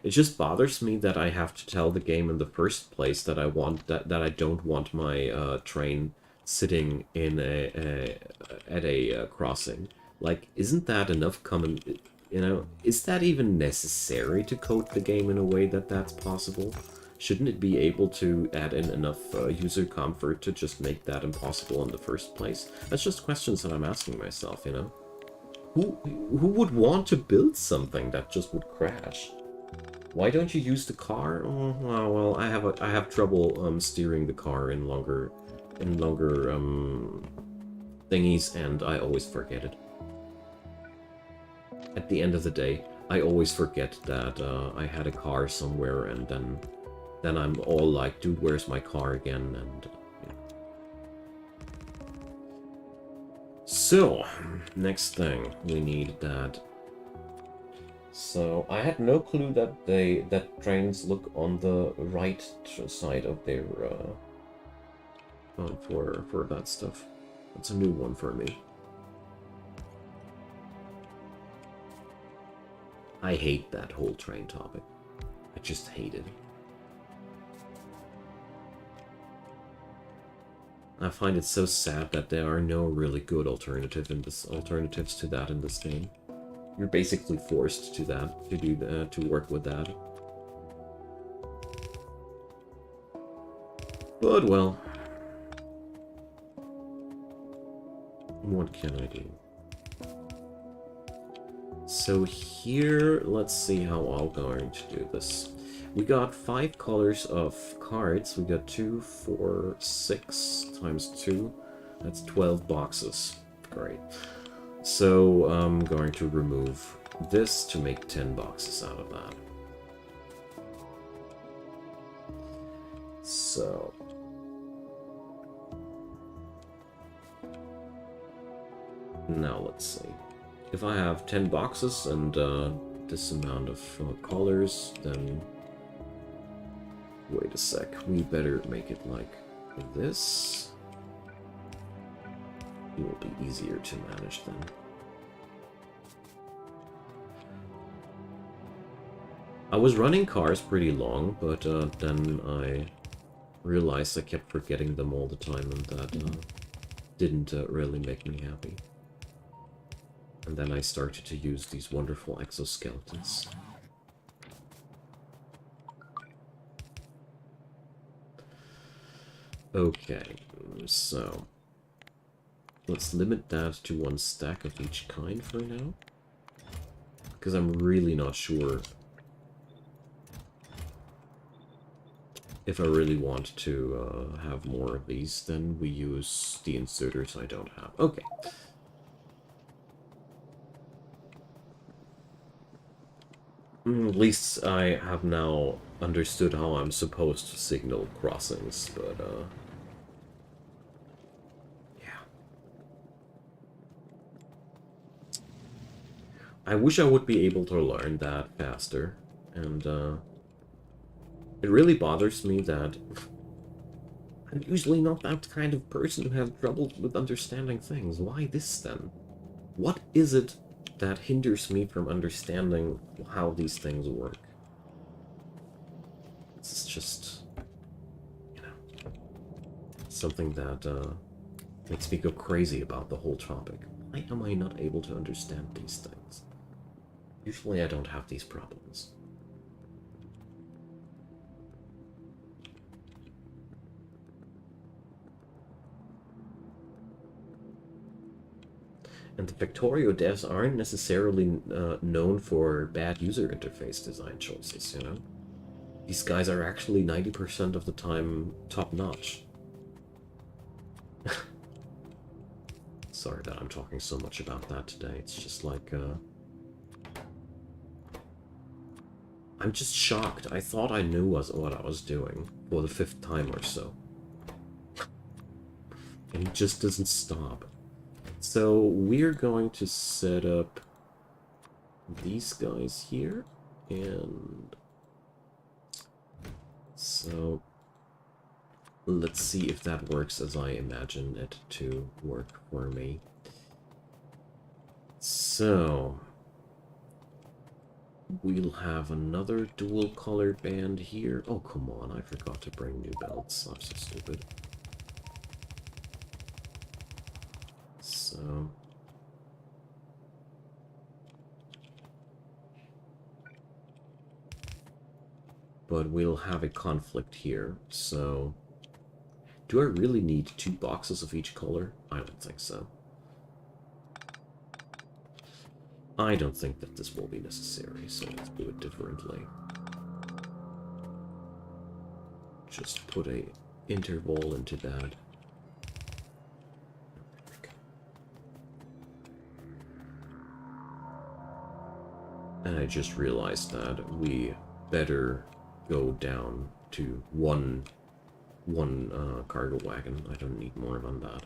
It just bothers me that I have to tell the game in the first place that I want that I don't want my train sitting in at a crossing. Like, isn't that enough common? You know, is that even necessary to code the game in a way that that's possible? Shouldn't it be able to add in enough user comfort to just make that impossible in the first place? That's just questions that I'm asking myself. You know, who would want to build something that just would crash? Why don't you use the car? Oh, well, I have trouble steering the car in longer thingies, and I always forget it. At the end of the day, I always forget that I had a car somewhere, and then I'm all like, dude, where's my car again? And yeah. So, next thing, we need that. So I had no clue that trains look on the right side of their for that stuff. That's a new one for me. I hate that whole train topic. I just hate it. I find it so sad that there are no really good alternatives to that in this game. You're basically forced to work with that. But well, what can I do? So here, let's see how I'm going to do this. We got 5 colors of cards. We got 2, 4, 6 times 2. That's 12 boxes. Great. So I'm going to remove this to make 10 boxes out of that. So... now let's see. If I have 10 boxes and this amount of colors, then... wait a sec, we better make it like this. It will be easier to manage then. I was running cars pretty long, but then I realized I kept forgetting them all the time, and that didn't really make me happy. And then I started to use these wonderful exoskeletons. Okay, so let's limit that to 1 stack of each kind for now, because I'm really not sure if I really want to have more of these. Then we use the inserters I don't have. Okay. At least I have now understood how I'm supposed to signal crossings, but yeah. I wish I would be able to learn that faster, and it really bothers me that I'm usually not that kind of person who has trouble with understanding things. Why this then? What is it that hinders me from understanding how these things work? It's just, you know, something that makes me go crazy about the whole topic. Why am I not able to understand these things? Usually I don't have these problems. And the Factorio devs aren't necessarily known for bad user interface design choices, you know? These guys are actually 90% of the time top-notch. Sorry that I'm talking so much about that today. It's just like, I'm just shocked. I thought I knew what I was doing for the 5th time or so. And it just doesn't stop. So we're going to set up these guys here, and so let's see if that works as I imagine it to work for me. So we'll have another dual color band here. Oh, come on, I forgot to bring new belts. I'm so stupid. So but we'll have a conflict here. So do I really need 2 boxes of each color? I don't think so. I don't think that this will be necessary, so let's do it differently. Just put a interval into that. And I just realized that we better go down to one cargo wagon. I don't need more than that.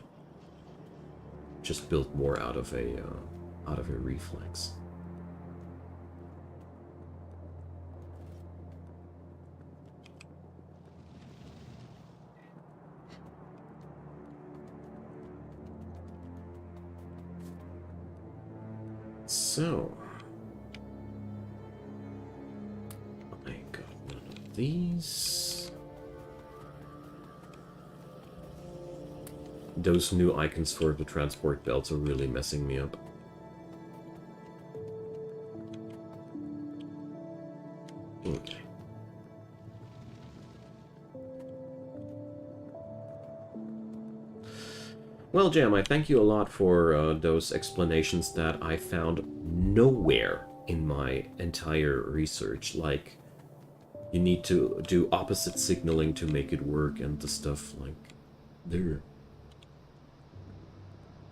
Just build more out of a reflex. So I got none of these. Those new icons for the transport belts are really messing me up. Okay. Well, Jam, I thank you a lot for those explanations that I found nowhere in my entire research. Like, you need to do opposite signaling to make it work and the stuff like there.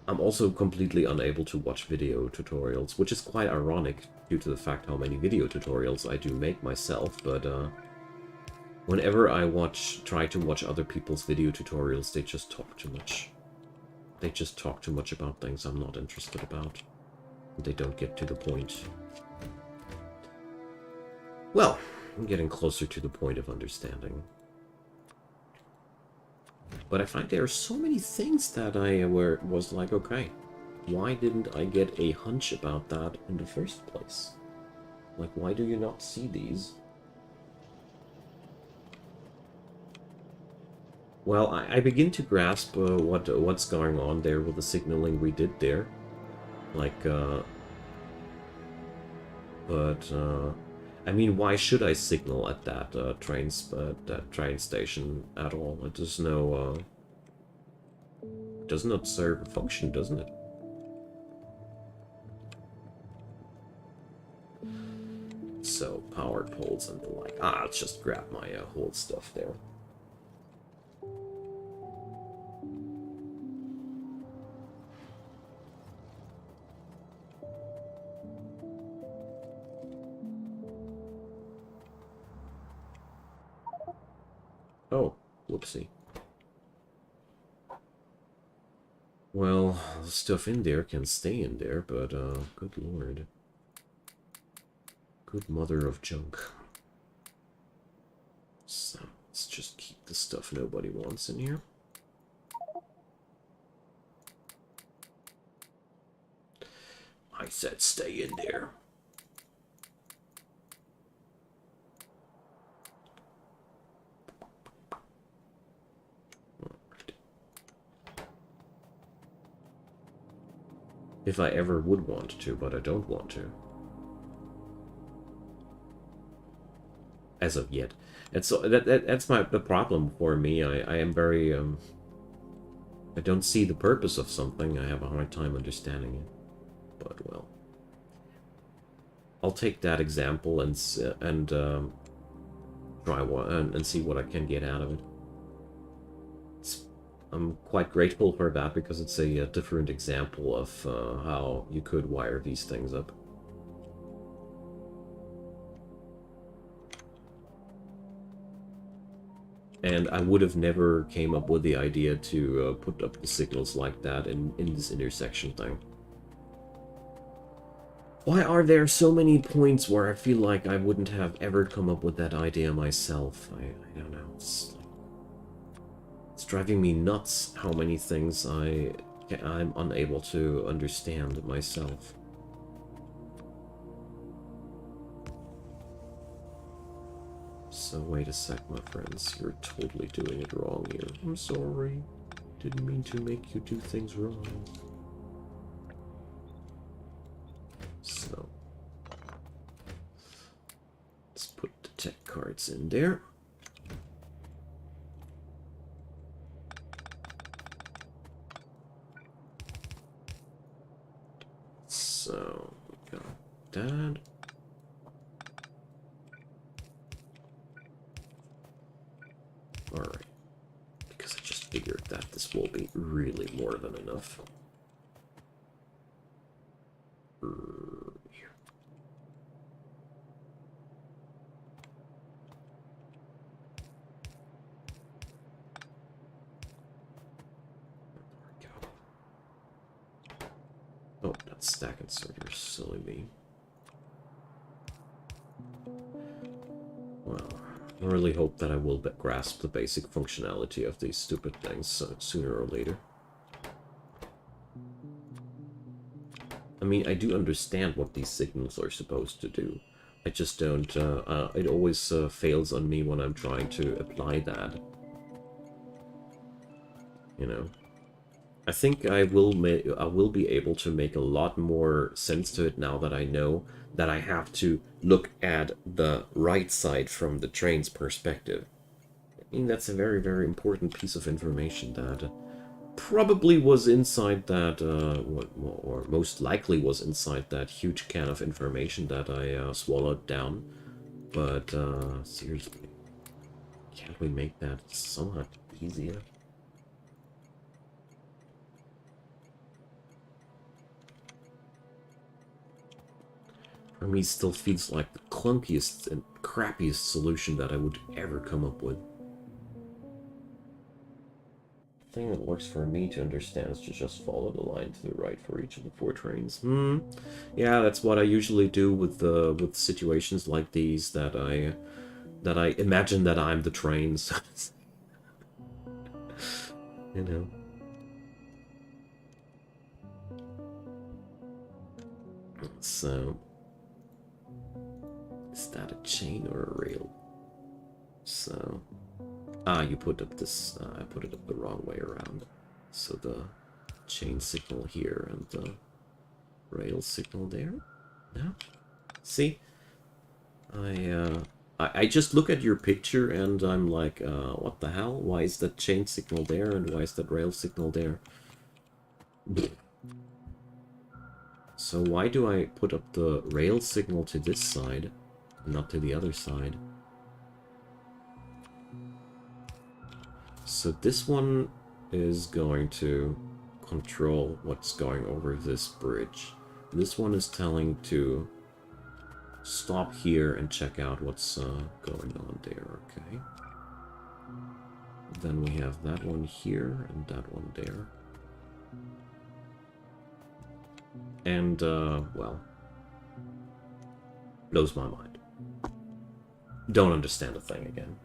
I'm also completely unable to watch video tutorials, which is quite ironic due to the fact how many video tutorials I do make myself, but Whenever I try to watch other people's video tutorials, they just talk too much. They just talk too much about things I'm not interested about. They don't get to the point. Well, I'm getting closer to the point of understanding. But I find there are so many things that I was like, okay, why didn't I get a hunch about that in the first place? Like, why do you not see these? Well, I begin to grasp what's going on there with the signaling we did there. Like, I mean, why should I signal at that train station at all? It does no, does not serve a function, doesn't it? So, power poles and the like. Ah, let's just grab my whole stuff there. Oh, whoopsie. Well, the stuff in there can stay in there, but, good lord. Good mother of junk. So, let's just keep the stuff nobody wants in here. I said stay in there. If I ever would want to, but I don't want to. As of yet. And so that's the problem for me. I am very, I don't see the purpose of something. I have a hard time understanding it. But, well. I'll take that example and try one and see what I can get out of it. I'm quite grateful for that because it's a different example of how you could wire these things up. And I would have never came up with the idea to put up the signals like that in this intersection thing. Why are there so many points where I feel like I wouldn't have ever come up with that idea myself? I don't know. It's driving me nuts how many things I'm unable to understand myself. So wait a sec, my friends. You're totally doing it wrong here. I'm sorry. Didn't mean to make you do things wrong. So let's put the tech cards in there. So we got that. Alright. Because I just figured that this will be really more than enough. Here. There we go. Oh, that stack inserter, silly me. Well, I really hope that I will grasp the basic functionality of these stupid things sooner or later. I mean, I do understand what these signals are supposed to do. I just don't, it always fails on me when I'm trying to apply that. You know? I think I will be able to make a lot more sense to it now that I know that I have to look at the right side from the train's perspective. I mean, that's a very, very important piece of information that probably was inside that, or most likely was inside that huge can of information that I swallowed down. But, seriously, can't we make that somewhat easier? For me, still feels like the clunkiest and crappiest solution that I would ever come up with. The thing that works for me to understand is to just follow the line to the right for each of the 4 trains. Yeah, that's what I usually do with situations like these, that I imagine that I'm the trains. You know. So, is that a chain or a rail? So, you put up this, I put it up the wrong way around. So the chain signal here and the rail signal there. Yeah. See? I just look at your picture and I'm like, what the hell? Why is that chain signal there and why is that rail signal there? So why do I put up the rail signal to this side, not to the other side? So this one is going to control what's going over this bridge. This one is telling to stop here and check out what's going on there, okay? Then we have that one here and that one there. And, well, blows my mind. Don't understand a thing again.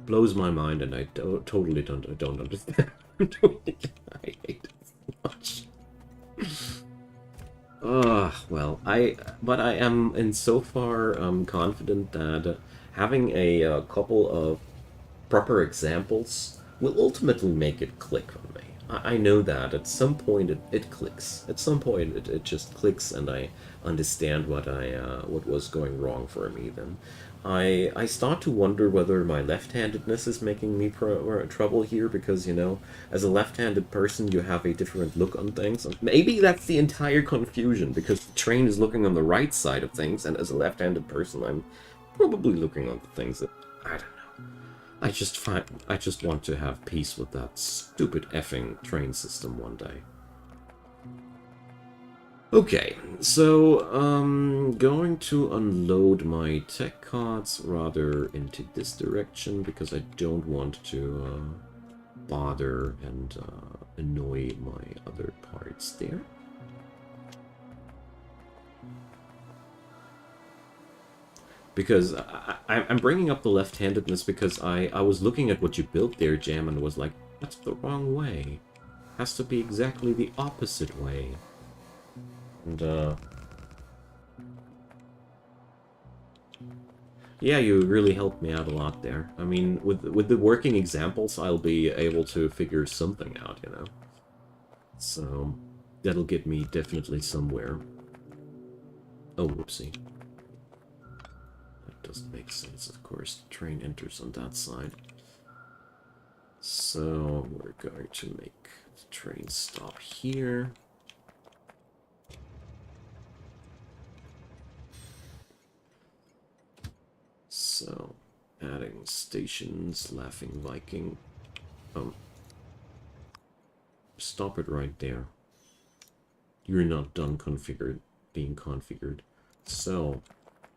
Blows my mind, and I totally don't understand. I hate it so much. Well, but I am in so far confident that having a couple of proper examples will ultimately make it click on me. I know that at some point it clicks. At some point it just clicks, and I understand what was going wrong for me. Then I start to wonder whether my left-handedness is making me trouble here, because, you know, as a left-handed person you have a different look on things. Maybe that's the entire confusion, because the train is looking on the right side of things, and as a left-handed person I'm probably looking on the things that I don't know. I just want to have peace with that stupid effing train system one day. Okay, so going to unload my tech cards rather into this direction, because I don't want to bother and annoy my other parts there. Because I'm bringing up the left-handedness because I was looking at what you built there, Jam, and was like, that's the wrong way. Has to be exactly the opposite way. And, yeah, you really helped me out a lot there. I mean, with the working examples, I'll be able to figure something out, you know? So, that'll get me definitely somewhere. Oh, whoopsie. Doesn't make sense, of course. The train enters on that side. So we're going to make the train stop here. So adding stations, Laughing Viking. Stop it right there. You're not done being configured. So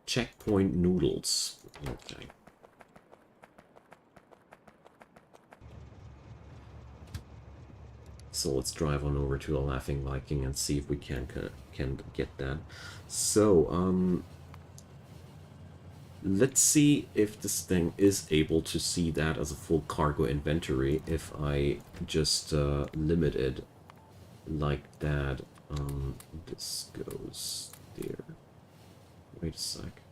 checkpoint noodles. Okay. So let's drive on over to a Laughing Viking and see if we can get that. So, let's see if this thing is able to see that as a full cargo inventory if I just limit it like that. This goes there. Wait a sec.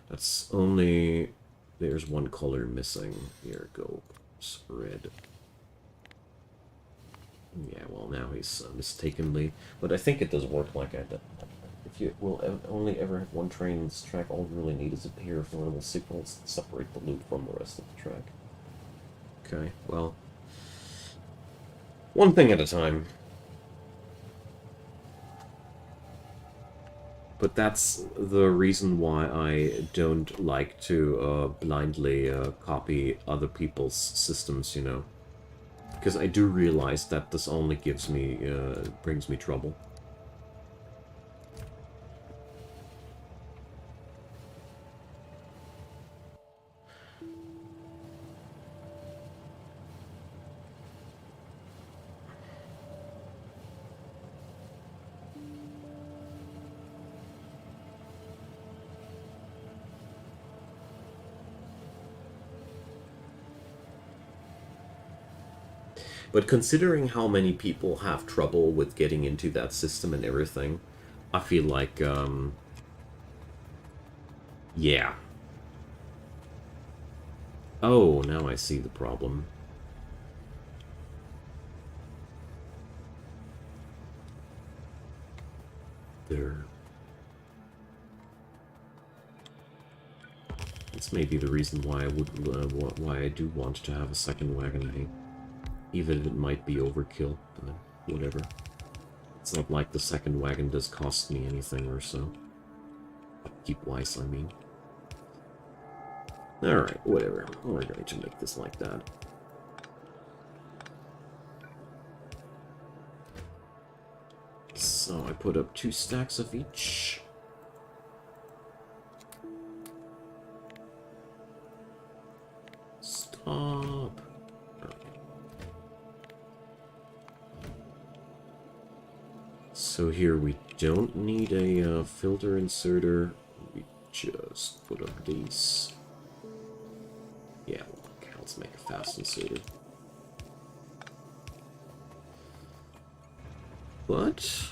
That's only... There's one color missing. Here goes red. Yeah, well, now he's mistakenly... But I think it does work like I did. If you will only ever have one train on this track, all you really need is a pair of normal signals that separate the loop from the rest of the track. Okay, well... One thing at a time. But that's the reason why I don't like to blindly copy other people's systems, you know. Because I do realize that this only gives me, brings me trouble. But considering how many people have trouble with getting into that system and everything, I feel like, yeah. Oh, now I see the problem. There. That's maybe the reason why I would, why I do want to have a second wagon, eh? Even if it might be overkill, but whatever. It's not like the second wagon does cost me anything or so. Upkeep-wise, I mean. Alright, whatever. We're going to make this like that. So I put up 2 stacks of each. Stop. So here we don't need a filter inserter. We just put up these. Yeah, okay, let's make a fast inserter. But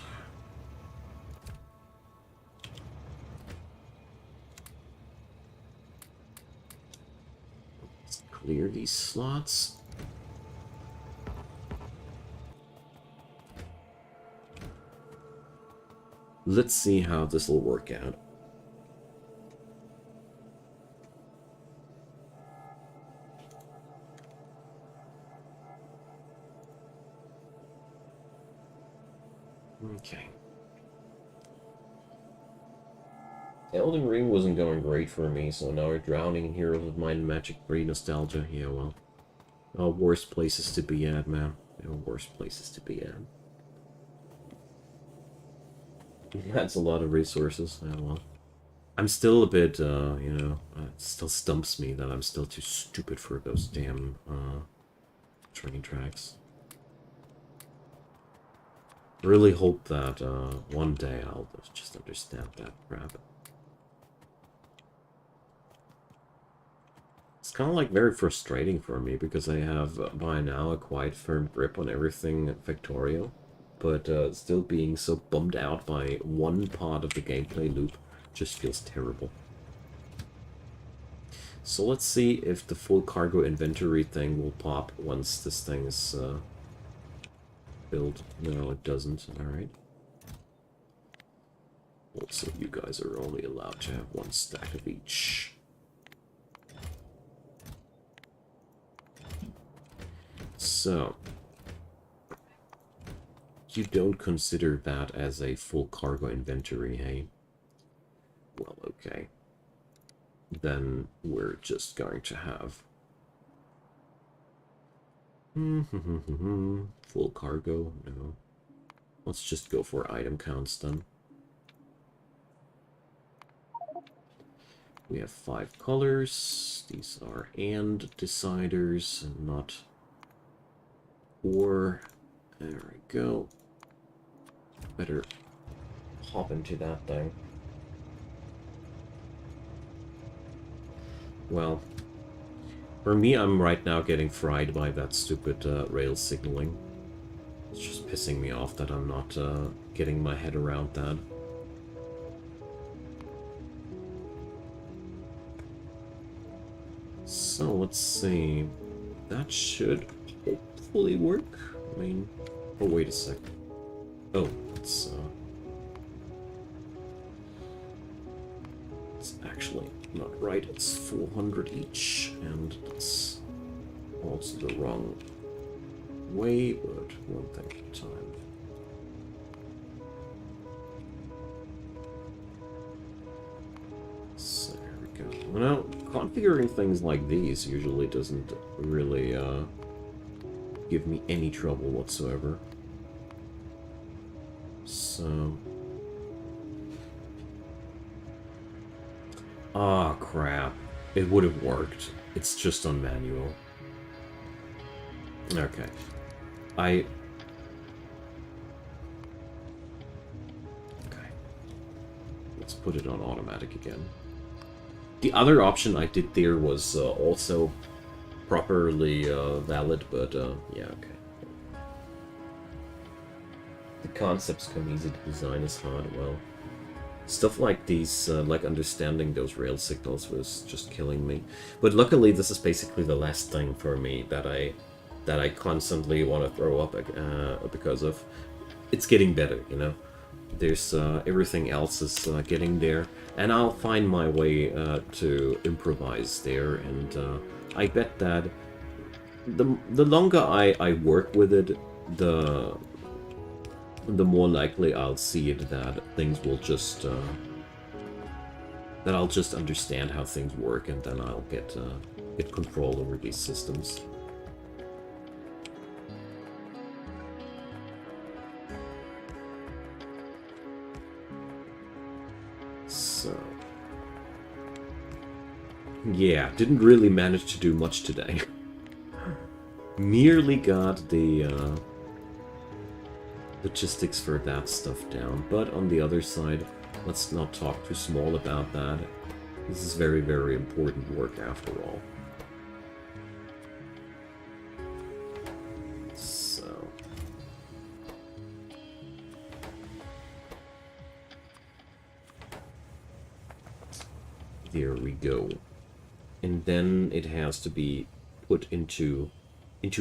let's clear these slots. Let's see how this will work out. Okay. Elden Ring wasn't going great for me, so now we're drowning in Heroes of Might and Magic 3 nostalgia. Yeah, well. Oh, worst places to be at, man. Oh, worst places to be at. That's a lot of resources. Yeah, well. I'm still a bit, you know, it still stumps me that I'm still too stupid for those damn, train tracks. Really hope that, one day I'll just understand that crap. It's kind of like very frustrating for me because I have by now a quite firm grip on everything at Factorio, but still being so bummed out by one part of the gameplay loop just feels terrible. So let's see if the full cargo inventory thing will pop once this thing is built. No, it doesn't. Alright. Also, you guys are only allowed to have 1 stack of each. So, you don't consider that as a full cargo inventory, hey? Well, okay. Then we're just going to have full cargo. No, let's just go for item counts then. We have 5 colors. These are and deciders and not or. There we go. Better hop into that thing. Well, for me, I'm right now getting fried by that stupid rail signaling. It's just pissing me off that I'm not getting my head around that. So, let's see. That should hopefully work. I mean, oh, wait a sec. Oh, it's actually not right. It's 400 each, and it's also the wrong way, but one thing at a time. So there we go. Well, now, configuring things like these usually doesn't really give me any trouble whatsoever. So... Ah, crap. It would have worked. It's just on manual. Okay. Okay. Let's put it on automatic again. The other option I did there was also properly valid, but yeah, okay. The concepts come easy to design is hard. Well, stuff like these, like understanding those rail signals was just killing me. But luckily, this is basically the last thing for me that I constantly want to throw up because of. It's getting better, you know. There's everything else is getting there, and I'll find my way to improvise there. And I bet that the longer I work with it, the more likely I'll see it that things will just that I'll just understand how things work, and then I'll get control over these systems. So yeah, didn't really manage to do much today. Merely got the logistics for that stuff down, but on the other side, let's not talk too small about that. This is very, very important work after all. So... there we go. And then it has to be put into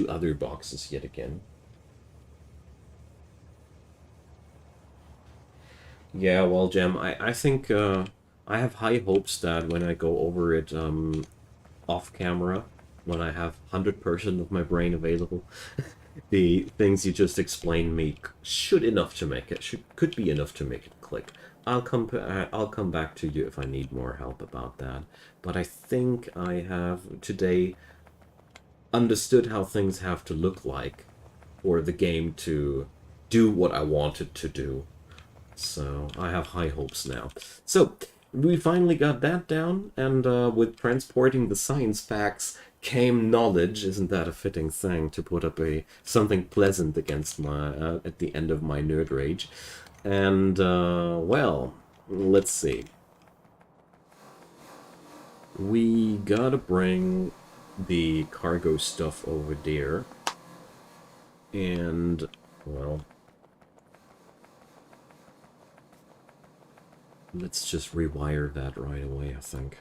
other boxes yet again. Yeah, well, Gem, I think I have high hopes that when I go over it off camera, when I have 100% of my brain available, the things you just explained me could be enough to make it click. I'll come back to you if I need more help about that. But I think I have today understood how things have to look like for the game to do what I want it to do. So I have high hopes now. So we finally got that down, and with transporting the science facts came knowledge. Isn't that a fitting thing to put up something pleasant against my at the end of my nerd rage? And well, let's see. We gotta bring the cargo stuff over there, and well, let's just rewire that right away, I think.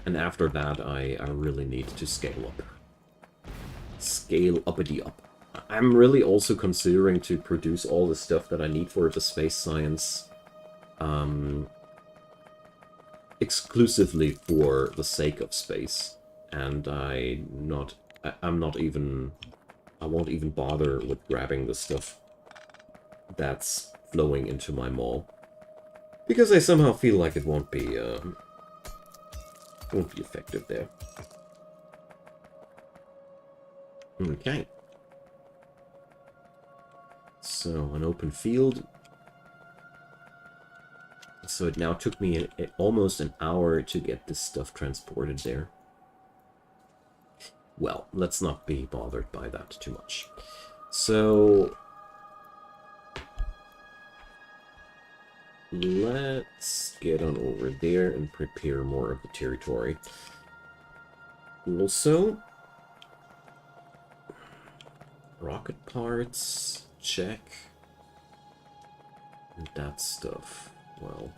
And after that, I really need to scale up. Scale uppity up. I'm really also considering to produce all the stuff that I need for the space science exclusively for the sake of space. And I won't even bother with grabbing the stuff that's flowing into my mall. Because I somehow feel like it won't be effective there. Okay. So, an open field. So it now took me almost an hour to get this stuff transported there. Well, let's not be bothered by that too much. So... let's get on over there and prepare more of the territory. Also, rocket parts, check. And that stuff, well,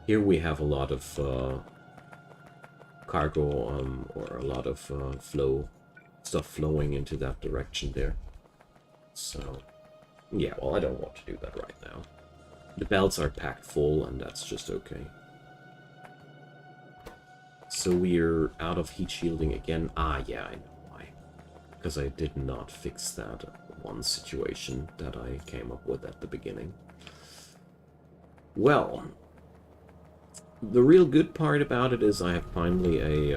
here we have a lot of cargo or a lot of stuff flowing into that direction there. So, yeah, well, I don't want to do that right now. The belts are packed full, and that's just okay. So we're out of heat shielding again. Ah, yeah, I know why. Because I did not fix that one situation that I came up with at the beginning. Well, the real good part about it is I have finally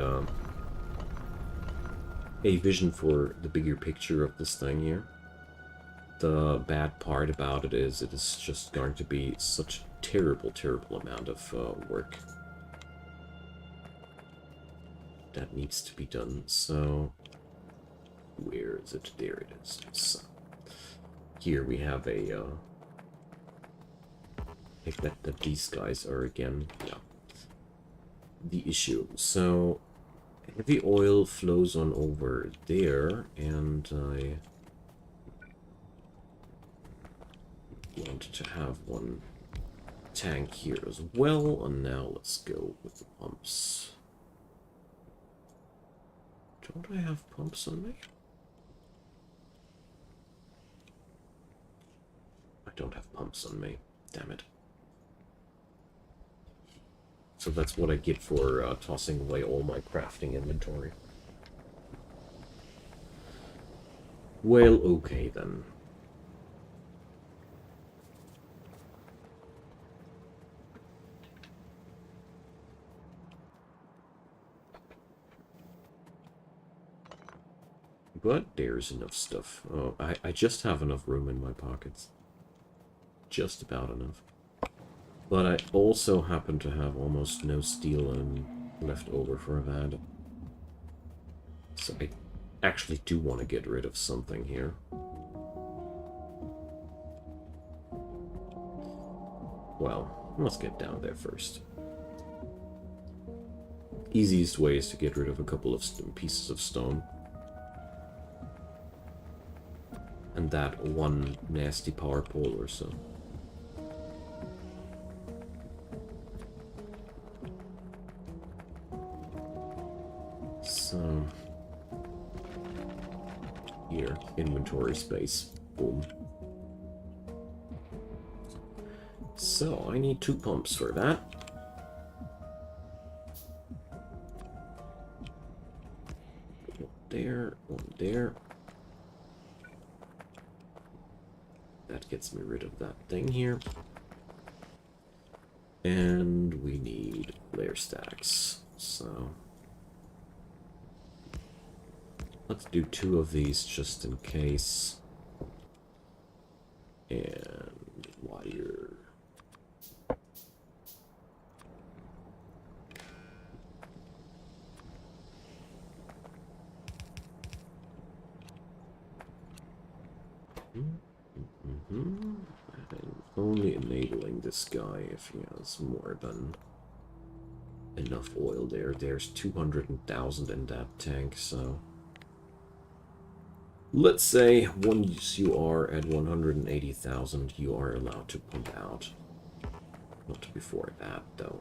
a vision for the bigger picture of this thing here. The bad part about it is just going to be such a terrible, terrible amount of work that needs to be done. So, where is it? There it is. So, here we have a... I bet that these guys are again, yeah, the issue. So, heavy oil flows on over there, and I wanted to have one tank here as well, and now let's go with the pumps. Don't I have pumps on me? I don't have pumps on me. Damn it. So that's what I get for tossing away all my crafting inventory. Well, okay then. But there's enough stuff. Oh, I just have enough room in my pockets. Just about enough. But I also happen to have almost no steel left over for a VAD. So I actually do want to get rid of something here. Well, let's get down there first. Easiest way is to get rid of a couple of pieces of stone. And that one nasty power pole or so. So, here, inventory space, boom. So, I need 2 pumps for that. One there, one there. That gets me rid of that thing here. And we need layer stacks, so... let's do 2 of these just in case. And wire. I'm only enabling this guy if he has more than enough oil there. There's 200,000 in that tank, so... let's say once you are at 180,000, you are allowed to pump out. Not before that, though.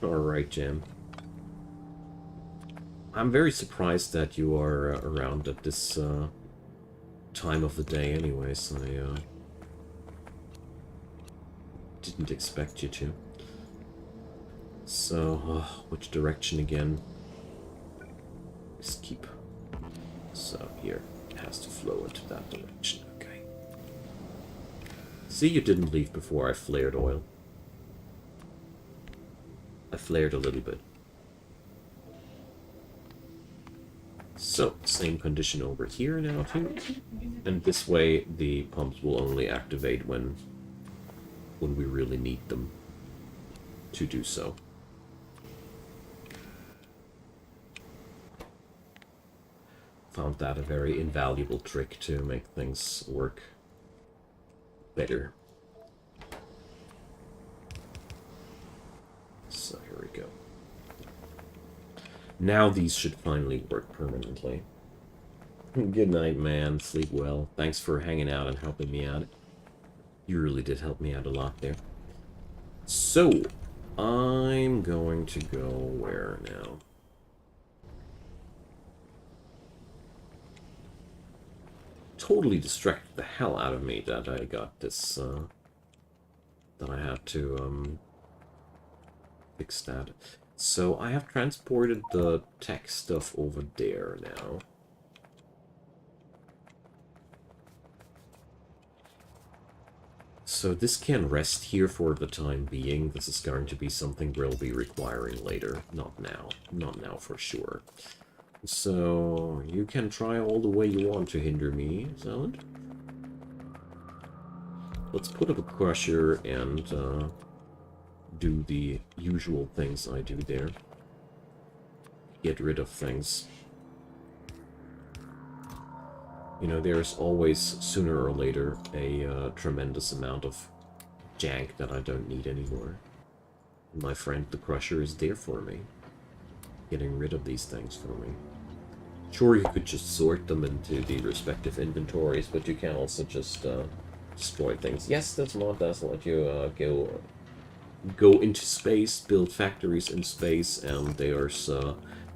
Alright, Jim. I'm very surprised that you are around at this time of the day anyways. I didn't expect you to. So, which direction again? Just keep. So, here. It has to flow into that direction. Okay. See, you didn't leave before I flared oil. I flared a little bit. So, same condition over here now, too. And this way, the pumps will only activate when we really need them to do so. Found that a very invaluable trick to make things work better. So here we go. Now these should finally work permanently. Good night, man. Sleep well. Thanks for hanging out and helping me out. You really did help me out a lot there. So, I'm going to go where now? Totally distracted the hell out of me that I got this, that I had to, fix that. So I have transported the tech stuff over there now. So this can rest here for the time being. This is going to be something we'll be requiring later. Not now. Not now for sure. So you can try all the way you want to hinder me, Silent. Let's put up a crusher and do the usual things I do there. Get rid of things. You know, there's always, sooner or later, a tremendous amount of jank that I don't need anymore. My friend the Crusher is there for me. Getting rid of these things for me. Sure, you could just sort them into the respective inventories, but you can also just destroy things. Yes, this mod does let you go into space, build factories in space, and there's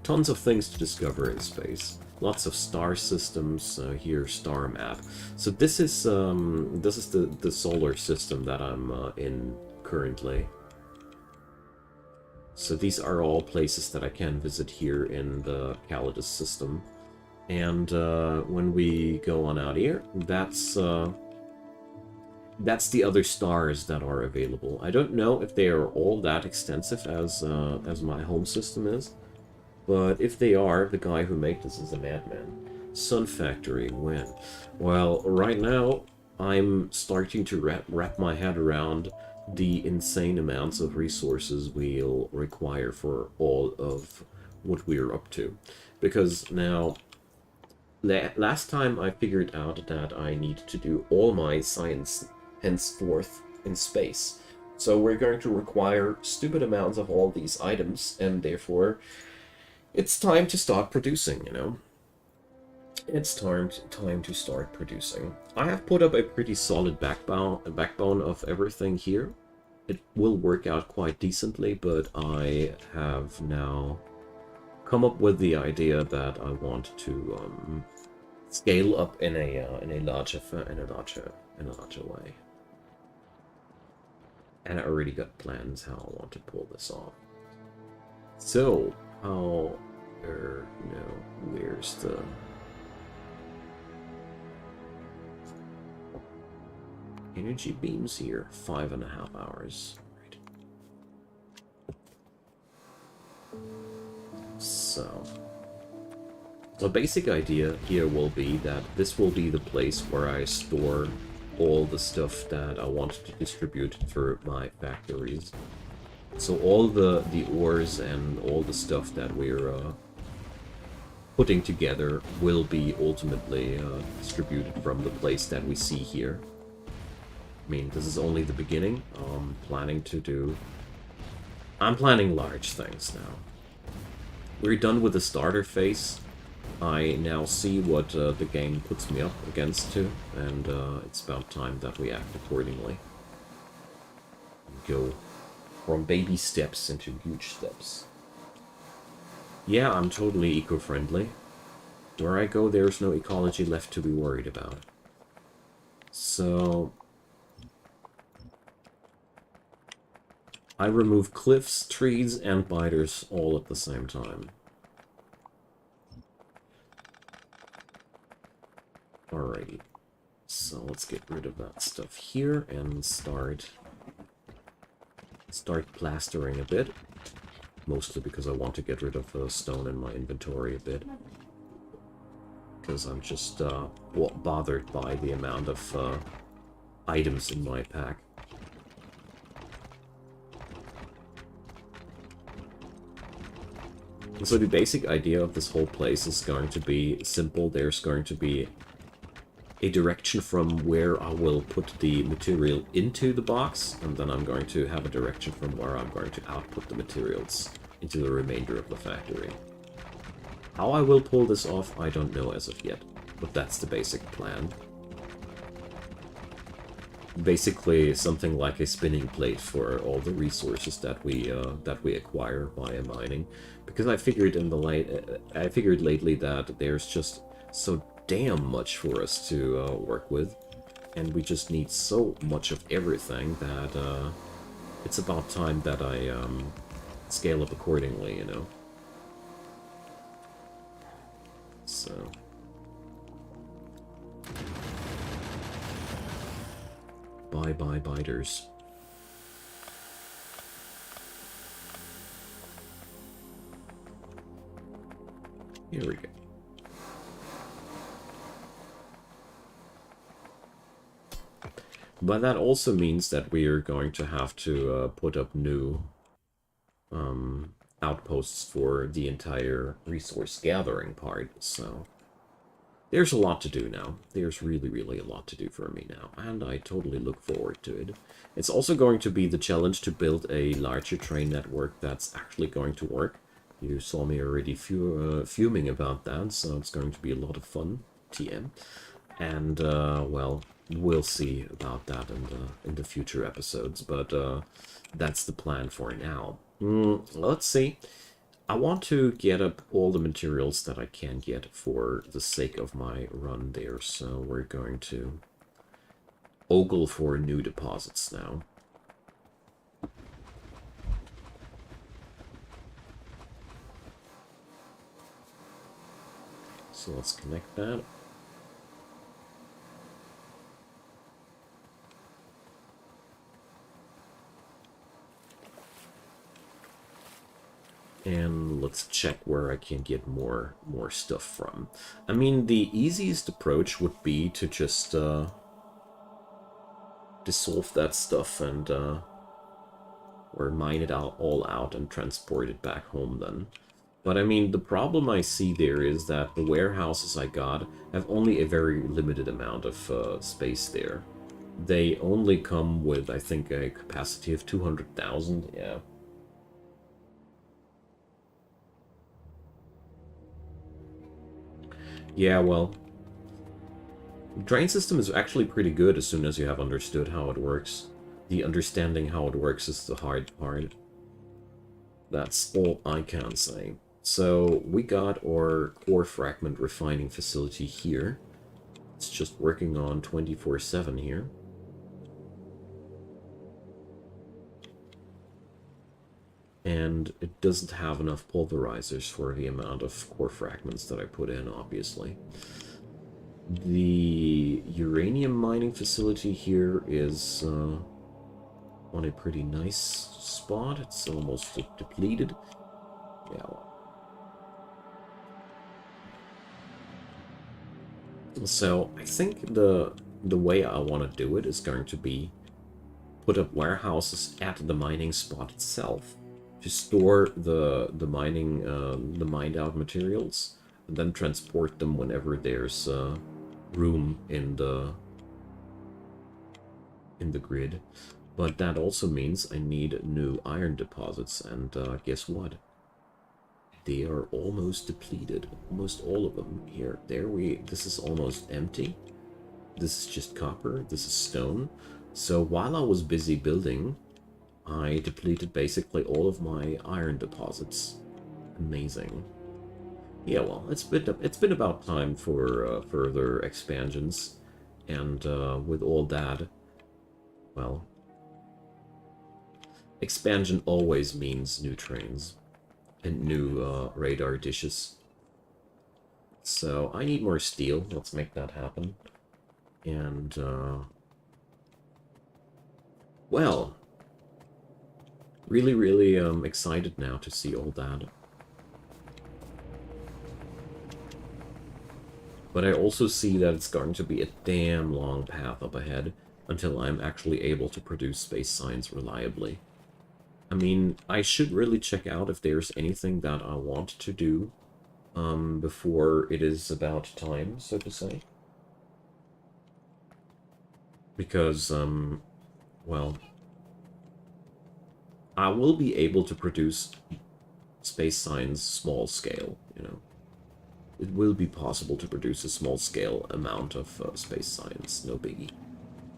tons of things to discover in space. Lots of star systems, here star map. So this is the solar system that I'm in currently. So these are all places that I can visit here in the Calidus system. And when we go on out here, that's the other stars that are available. I don't know if they are all that extensive as my home system is. But if they are, the guy who made this is a madman. Sun Factory, when? Well, right now, I'm starting to wrap my head around the insane amounts of resources we'll require for all of what we're up to. Because now, last time I figured out that I need to do all my science henceforth in space. So we're going to require stupid amounts of all these items, and therefore it's time to start producing, you know? It's time to start producing. I have put up a pretty solid backbone of everything here. It will work out quite decently, but I have now come up with the idea that I want to scale up in a larger way. And I already got plans how I want to pull this off. So, where's the... energy beams here? 5.5 hours. Right. So basic idea here will be that this will be the place where I store all the stuff that I want to distribute through my factories. So all the ores and all the stuff that we're putting together will be ultimately distributed from the place that we see here. I mean, this is only the beginning. I'm planning large things now. We're done with the starter phase. I now see what the game puts me up against to, and it's about time that we act accordingly. Go from baby steps into huge steps. Yeah, I'm totally eco-friendly. Where I go, there's no ecology left to be worried about. So I remove cliffs, trees, and biters all at the same time. Alrighty. So let's get rid of that stuff here and start plastering a bit. Mostly because I want to get rid of stone in my inventory a bit. Because I'm just bothered by the amount of items in my pack. And so the basic idea of this whole place is going to be simple. There's going to be a direction from where I will put the material into the box, and then I'm going to have a direction from where I'm going to output the materials into the remainder of the factory. How I will pull this off, I don't know as of yet, but that's the basic plan. Basically, something like a spinning plate for all the resources that we acquire via mining, because I figured lately that there's just so damn much for us to work with, and we just need so much of everything that it's about time that I scale up accordingly, you know. So Bye-bye biters. Here we go. But that also means that we are going to have to put up new outposts for the entire resource gathering part, so there's a lot to do now. There's really a lot to do for me now, and I totally look forward to it. It's also going to be the challenge to build a larger train network that's actually going to work. You saw me already fuming about that, so it's going to be a lot of fun, TM. And, well, we'll see about that in the future episodes, but that's the plan for now. Let's see. I want to get up all the materials that I can get for the sake of my run there, so we're going to ogle for new deposits now. So let's connect that. And let's check where I can get more stuff from. I mean, the easiest approach would be to just dissolve that stuff and or mine it all out and transport it back home then. But I mean, the problem I see there is that the warehouses I got have only a very limited amount of space there. They only come with, I think, a capacity of 200,000, yeah. Yeah, well, the train system is actually pretty good as soon as you have understood how it works. The understanding how it works is the hard part. That's all I can say. So we got our core fragment refining facility here. It's just working on 24/7 here. And it doesn't have enough pulverizers for the amount of core fragments that I put in, obviously. The uranium mining facility here is on a pretty nice spot. It's almost depleted. Yeah. So I think the way I want to do it is going to be put up warehouses at the mining spot itself to store the mined out materials, and then transport them whenever there's room in the grid. But that also means I need new iron deposits, and guess what? They are almost depleted. Almost all of them. Here, this is almost empty. This is just copper. This is stone. So while I was busy building, I depleted basically all of my iron deposits. Amazing. Yeah, well, it's been about time for further expansions, and with all that, well, expansion always means new trains and new radar dishes. So I need more steel. Let's make that happen. And well, really excited now to see all that. But I also see that it's going to be a damn long path up ahead until I'm actually able to produce space signs reliably. I mean, I should really check out if there's anything that I want to do before it is about time, so to say. Because, well, I will be able to produce space signs small scale, you know. It will be possible to produce a small-scale amount of space science, no biggie.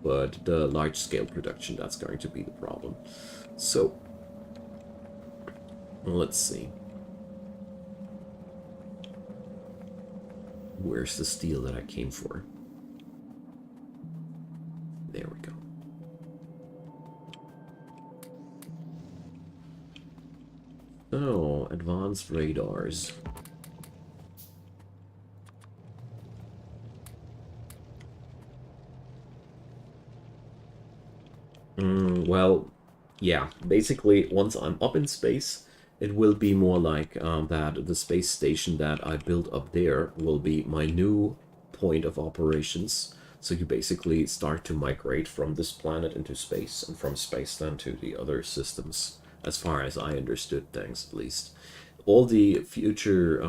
But the large-scale production, that's going to be the problem. So, let's see. Where's the steel that I came for? There we go. So, advanced radars. Well, yeah, basically, once I'm up in space, it will be more like that the space station that I built up there will be my new point of operations. So you basically start to migrate from this planet into space, and from space then to the other systems, as far as I understood things, at least. All the future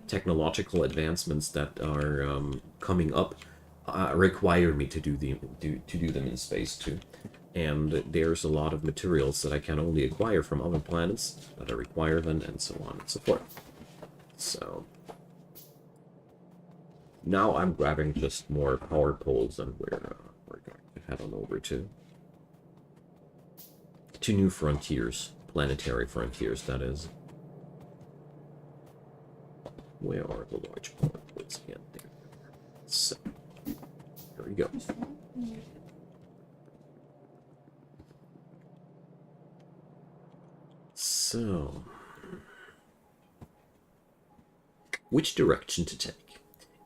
technological advancements that are coming up require me to do them in space too. And there's a lot of materials that I can only acquire from other planets that I require them, and so on and so forth. So now I'm grabbing just more power poles, and we're going to head on over to new frontiers, planetary frontiers, that is. Where are the large power poles again? There. So here we go. So, which direction to take?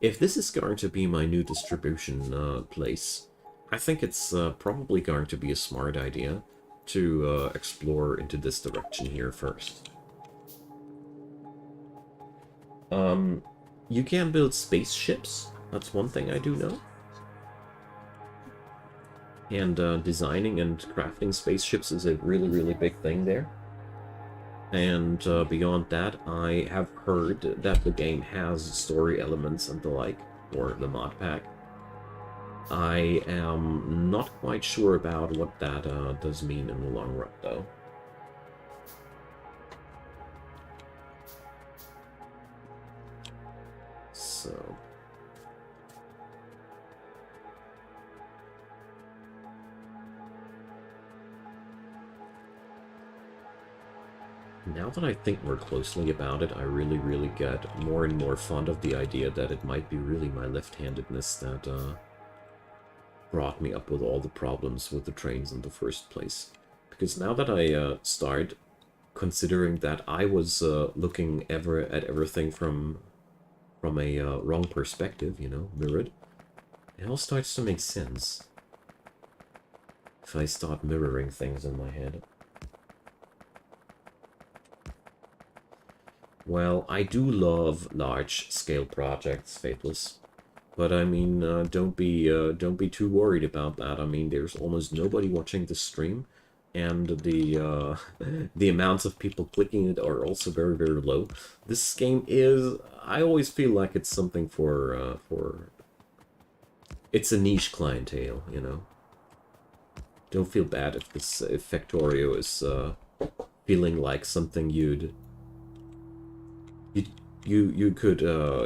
If this is going to be my new distribution place, I think it's probably going to be a smart idea to explore into this direction here first. You can build spaceships. That's one thing I do know. And designing and crafting spaceships is a really, really big thing there. And beyond that, I have heard that the game has story elements and the like, or the mod pack. I am not quite sure about what that does mean in the long run, though. So... now that I think more closely about it, I really, really get more and more fond of the idea that it might be really my left-handedness that brought me up with all the problems with the trains in the first place. Because now that I start considering that I was looking at everything from a wrong perspective, you know, mirrored, it all starts to make sense if I start mirroring things in my head. Well, I do love large-scale projects, Faithless. But I mean, don't be too worried about that. I mean, there's almost nobody watching the stream, and the the amounts of people clicking it are also very, very low. This game is, I always feel like it's something for it's a niche clientele, you know. Don't feel bad if Factorio is feeling like something you could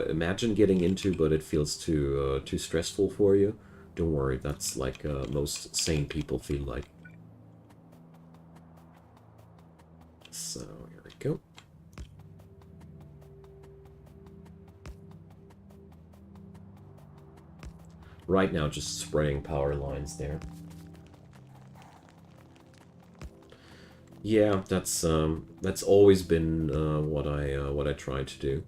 imagine getting into, but it feels too stressful for you. Don't worry, that's like most sane people feel like. So here we go. Right now, just spraying power lines there. Yeah, that's always been what I try to do.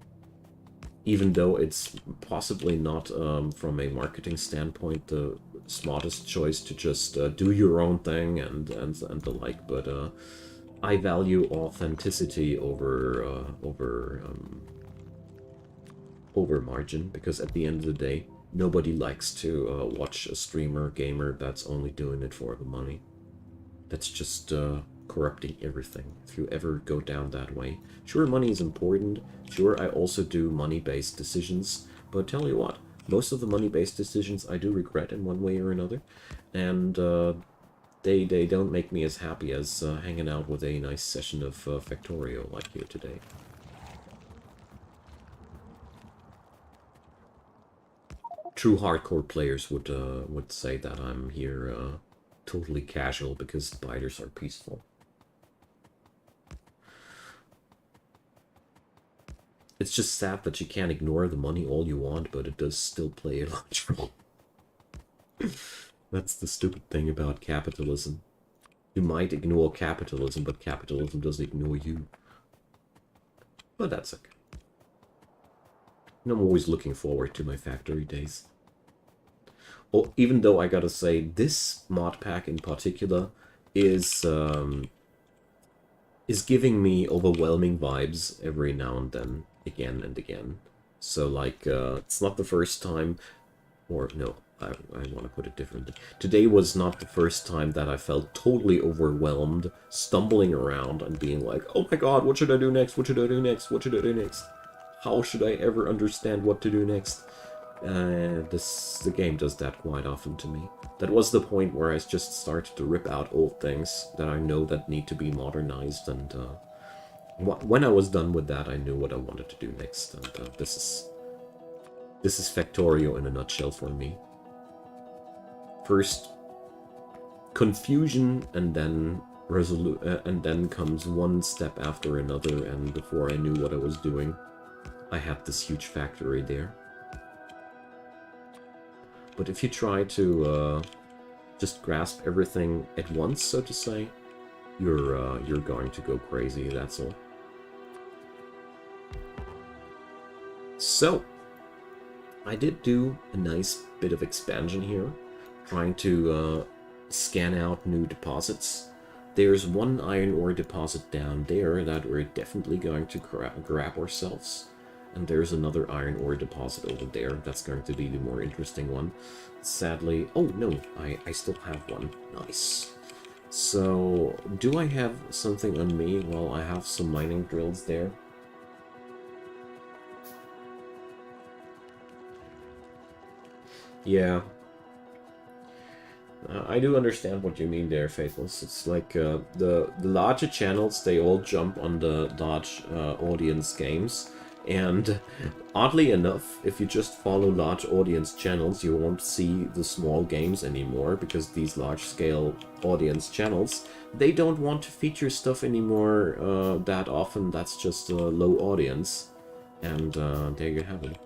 Even though it's possibly not, from a marketing standpoint, the smartest choice to just do your own thing and the like, but I value authenticity over margin, because at the end of the day, nobody likes to watch a streamer gamer that's only doing it for the money. That's just corrupting everything if you ever go down that way. Sure, money is important. Sure, I also do money-based decisions. But tell you what, most of the money-based decisions I do regret in one way or another. And they don't make me as happy as hanging out with a nice session of Factorio like here today. True hardcore players would say that I'm here totally casual because spiders are peaceful. It's just sad that you can't ignore the money all you want, but it does still play a large role. That's the stupid thing about capitalism. You might ignore capitalism, but capitalism doesn't ignore you. But that's okay. And I'm always looking forward to my factory days. even though I gotta say, this mod pack in particular is giving me overwhelming vibes every now and then, again and again. So, like, it's not the first time, or no, I want to put it differently. Today was not the first time that I felt totally overwhelmed, stumbling around and being like, oh my god, what should I do next? What should I do next? What should I do next? How should I ever understand what to do next? The game does that quite often to me. That was the point where I just started to rip out old things that I know that need to be modernized, and when I was done with that, I knew what I wanted to do next, and this is Factorio in a nutshell for me. First, confusion, and then and then comes one step after another, and before I knew what I was doing, I had this huge factory there. But if you try to just grasp everything at once, so to say, you're going to go crazy, that's all. So, I did do a nice bit of expansion here, trying to scan out new deposits. There's one iron ore deposit down there that we're definitely going to grab ourselves. And there's another iron ore deposit over there. That's going to be the more interesting one. Sadly... Oh, no. I still have one. Nice. So, do I have something on me? Well, I have some mining drills there. Yeah. I do understand what you mean there, Faithless. It's like the larger channels, they all jump on the large audience games. And oddly enough, if you just follow large audience channels, you won't see the small games anymore, because these large-scale audience channels, they don't want to feature stuff anymore that often. That's just a low audience. And there you have it.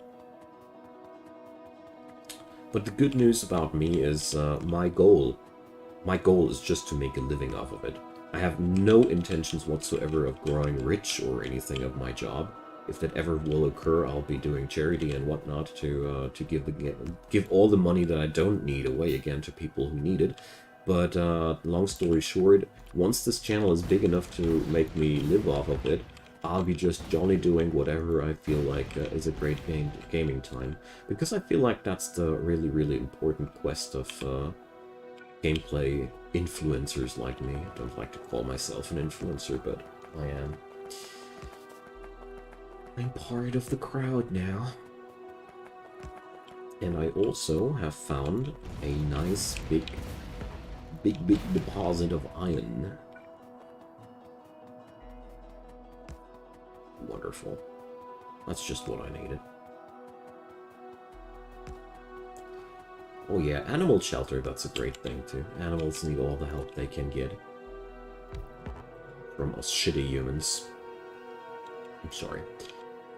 But the good news about me is my goal is just to make a living off of it. I have no intentions whatsoever of growing rich or anything of my job. If that ever will occur, I'll be doing charity and whatnot to give all the money that I don't need away again to people who need it. But long story short, once this channel is big enough to make me live off of it, I'll be just jolly doing whatever I feel like is a great gaming time. Because I feel like that's the really, really important quest of gameplay influencers like me. I don't like to call myself an influencer, but I am. I'm part of the crowd now. And I also have found a nice big deposit of iron. Wonderful. That's just what I needed. Oh yeah, animal shelter, that's a great thing too. Animals need all the help they can get from us shitty humans. I'm sorry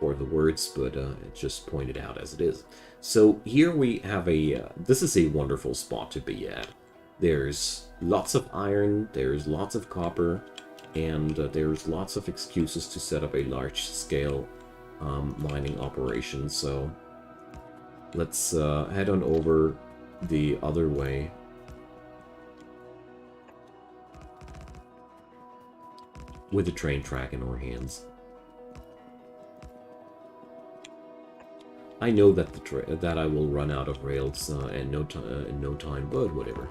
for the words, but it just pointed out as it is. So here we have a... this is a wonderful spot to be at. There's lots of iron, there's lots of copper, and there's lots of excuses to set up a large-scale mining operation. So let's head on over the other way. With the train track in our hands. I know that that I will run out of rails in no time, but whatever.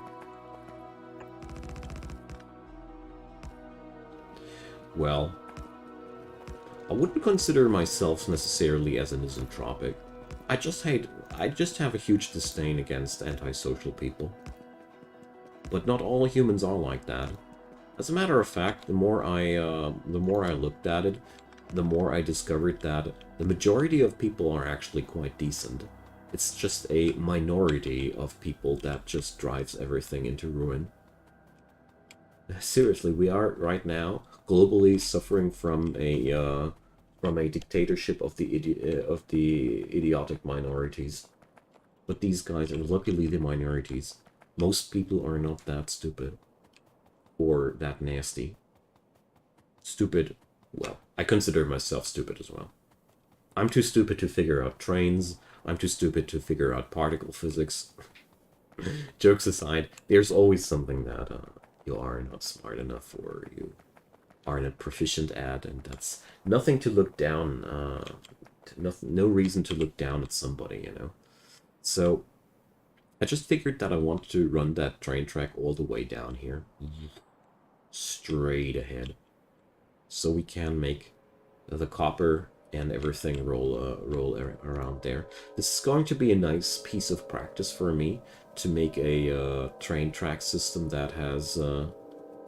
Well, I wouldn't consider myself necessarily as an misanthropic. I just have a huge disdain against antisocial people. But not all humans are like that. As a matter of fact, the more I looked at it, the more I discovered that the majority of people are actually quite decent. It's just a minority of people that just drives everything into ruin. Seriously, we are right now globally suffering from a dictatorship of the idiotic minorities. But these guys are luckily the minorities. Most people are not that stupid or that nasty. Stupid. Well, I consider myself stupid as well. I'm too stupid to figure out trains. I'm too stupid to figure out particle physics. Jokes aside, there's always something that you are not smart enough or you aren't proficient at, and that's nothing to look down, no reason to look down at somebody, you know? So, I just figured that I want to run that train track all the way down here. Straight ahead. So we can make the copper and everything roll around there. This is going to be a nice piece of practice for me to make a train track system that has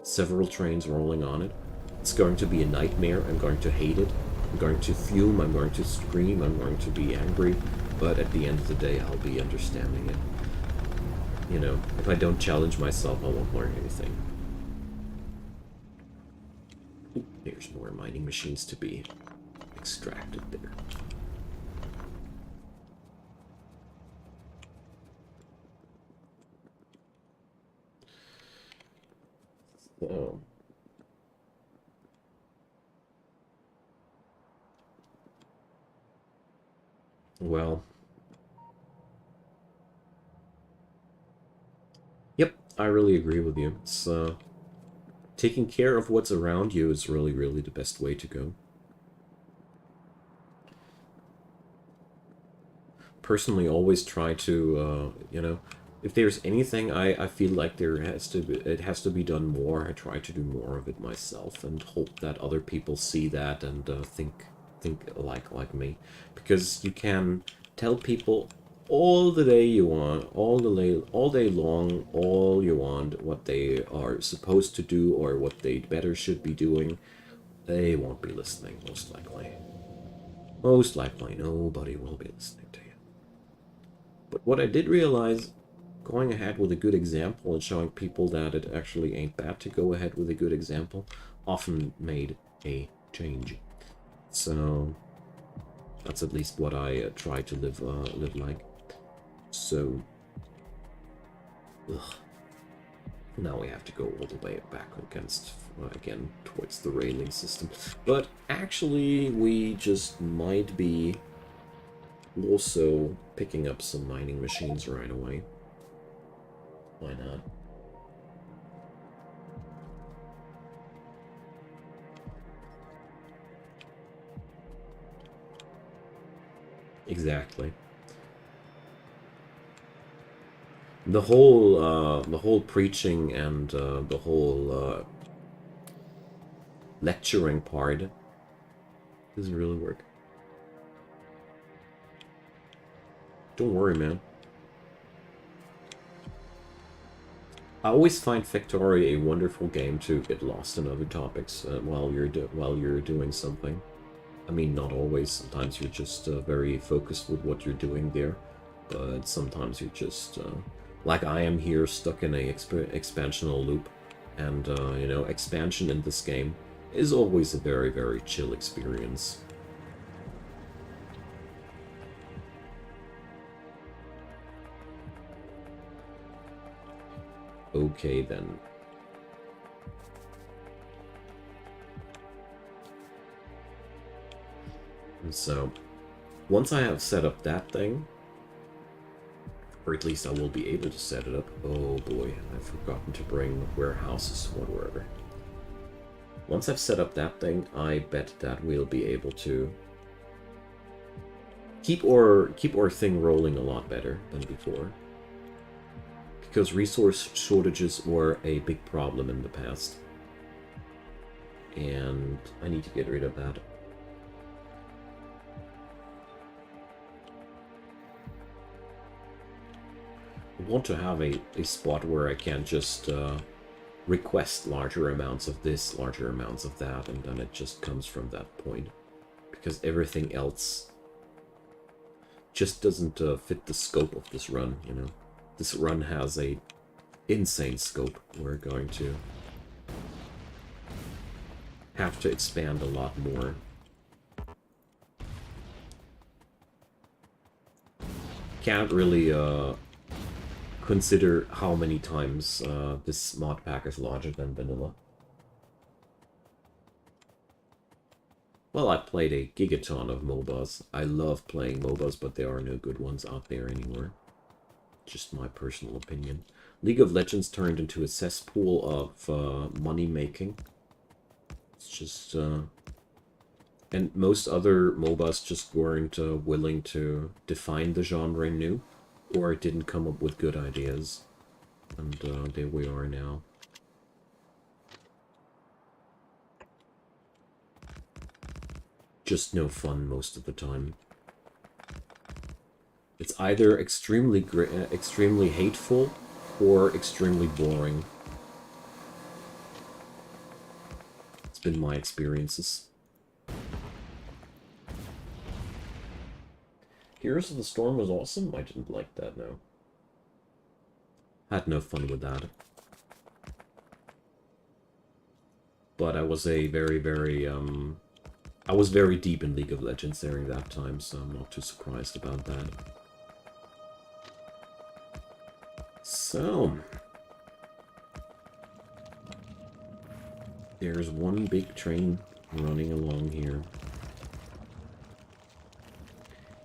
several trains rolling on it. It's going to be a nightmare. I'm going to hate it. I'm going to fume. I'm going to scream. I'm going to be angry. But at the end of the day, I'll be understanding it. You know, if I don't challenge myself, I won't learn anything. Ooh, there's more mining machines to be extracted there. So, well, yep, I really agree with you. It's taking care of what's around you is really, really the best way to go. Personally, always try to, you know, if there's anything I feel like it has to be done more, I try to do more of it myself and hope that other people see that and think like me, because you can tell people all the day you want, all day long, all you want, what they are supposed to do or what they better should be doing. They won't be listening, most likely. Most likely, nobody will be listening to you. But what I did realize, going ahead with a good example and showing people that it actually ain't bad to go ahead with a good example, often made a change. So that's at least what I try to live like. So, ugh. Now we have to go all the way back again towards the railing system. But actually, we just might be also picking up some mining machines right away. Why not? Exactly. The whole preaching and the whole lecturing part doesn't really work. Don't worry, man. I always find Factorio a wonderful game to get lost in other topics while you're doing something. I mean, not always. Sometimes you're just very focused with what you're doing there, but sometimes you're just like I am here, stuck in a expansional loop, and you know, expansion in this game is always a very, very chill experience. Okay, then. And so, once I have set up that thing, or at least I will be able to set it up. Oh boy, I've forgotten to bring warehouses whatsoever. Once I've set up that thing, I bet that we'll be able to keep our thing rolling a lot better than before. Because resource shortages were a big problem in the past. And I need to get rid of that. I want to have a spot where I can just request larger amounts of this, larger amounts of that, and then it just comes from that point. Because everything else just doesn't fit the scope of this run, you know. This run has a insane scope. We're going to have to expand a lot more. Can't really consider how many times this mod pack is larger than vanilla. Well, I played a gigaton of MOBAs. I love playing MOBAs, but there are no good ones out there anymore. Just my personal opinion. League of Legends turned into a cesspool of money making. It's just... and most other MOBAs just weren't willing to define the genre anew, or didn't come up with good ideas. And there we are now. Just no fun most of the time. It's either extremely hateful or extremely boring. It's been my experiences. Heroes of the Storm was awesome. I didn't like that, no. Had no fun with that. But I was a I was very deep in League of Legends during that time, so I'm not too surprised about that. So... there's one big train running along here.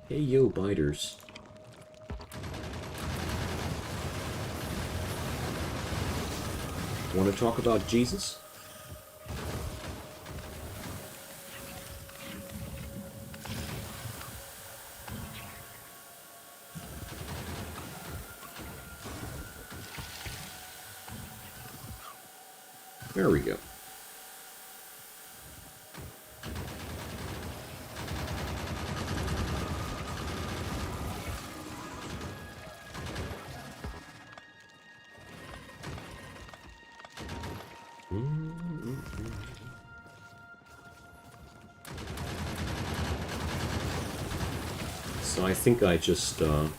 Hey yo, biters. Want to talk about Jesus? There we go. So I think I just, well.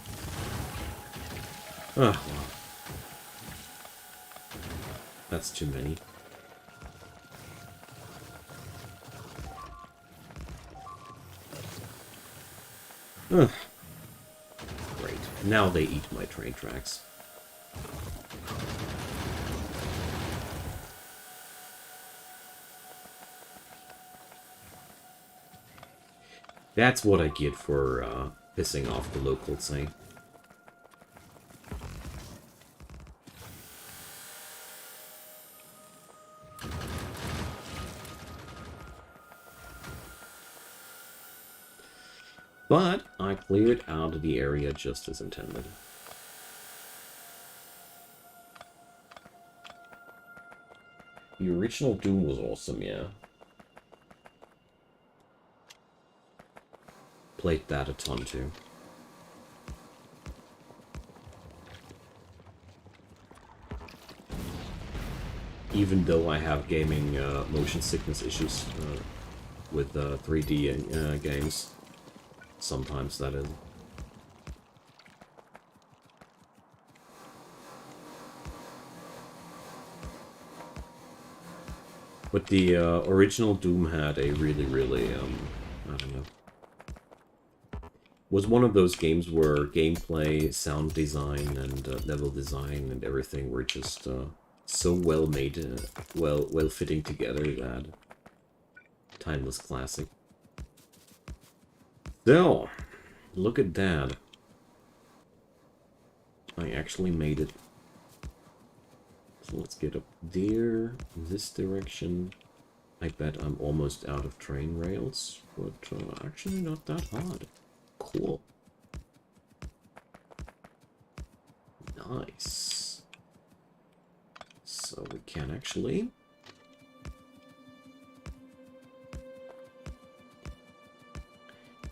That's too many. Ugh. Great. Now they eat my train tracks. That's what I get for pissing off the locals, eh? But I cleared out of the area just as intended. The original Doom was awesome, yeah. Played that a ton too. Even though I have gaming motion sickness issues with 3D games. Sometimes, that is. But the original Doom had a really, I don't know. Was one of those games where gameplay, sound design, and level design and everything were just so well made, well fitting together that timeless classic. So, look at that. I actually made it. So let's get up there, this direction. I bet I'm almost out of train rails, but actually not that hard. Cool. Nice. So we can actually...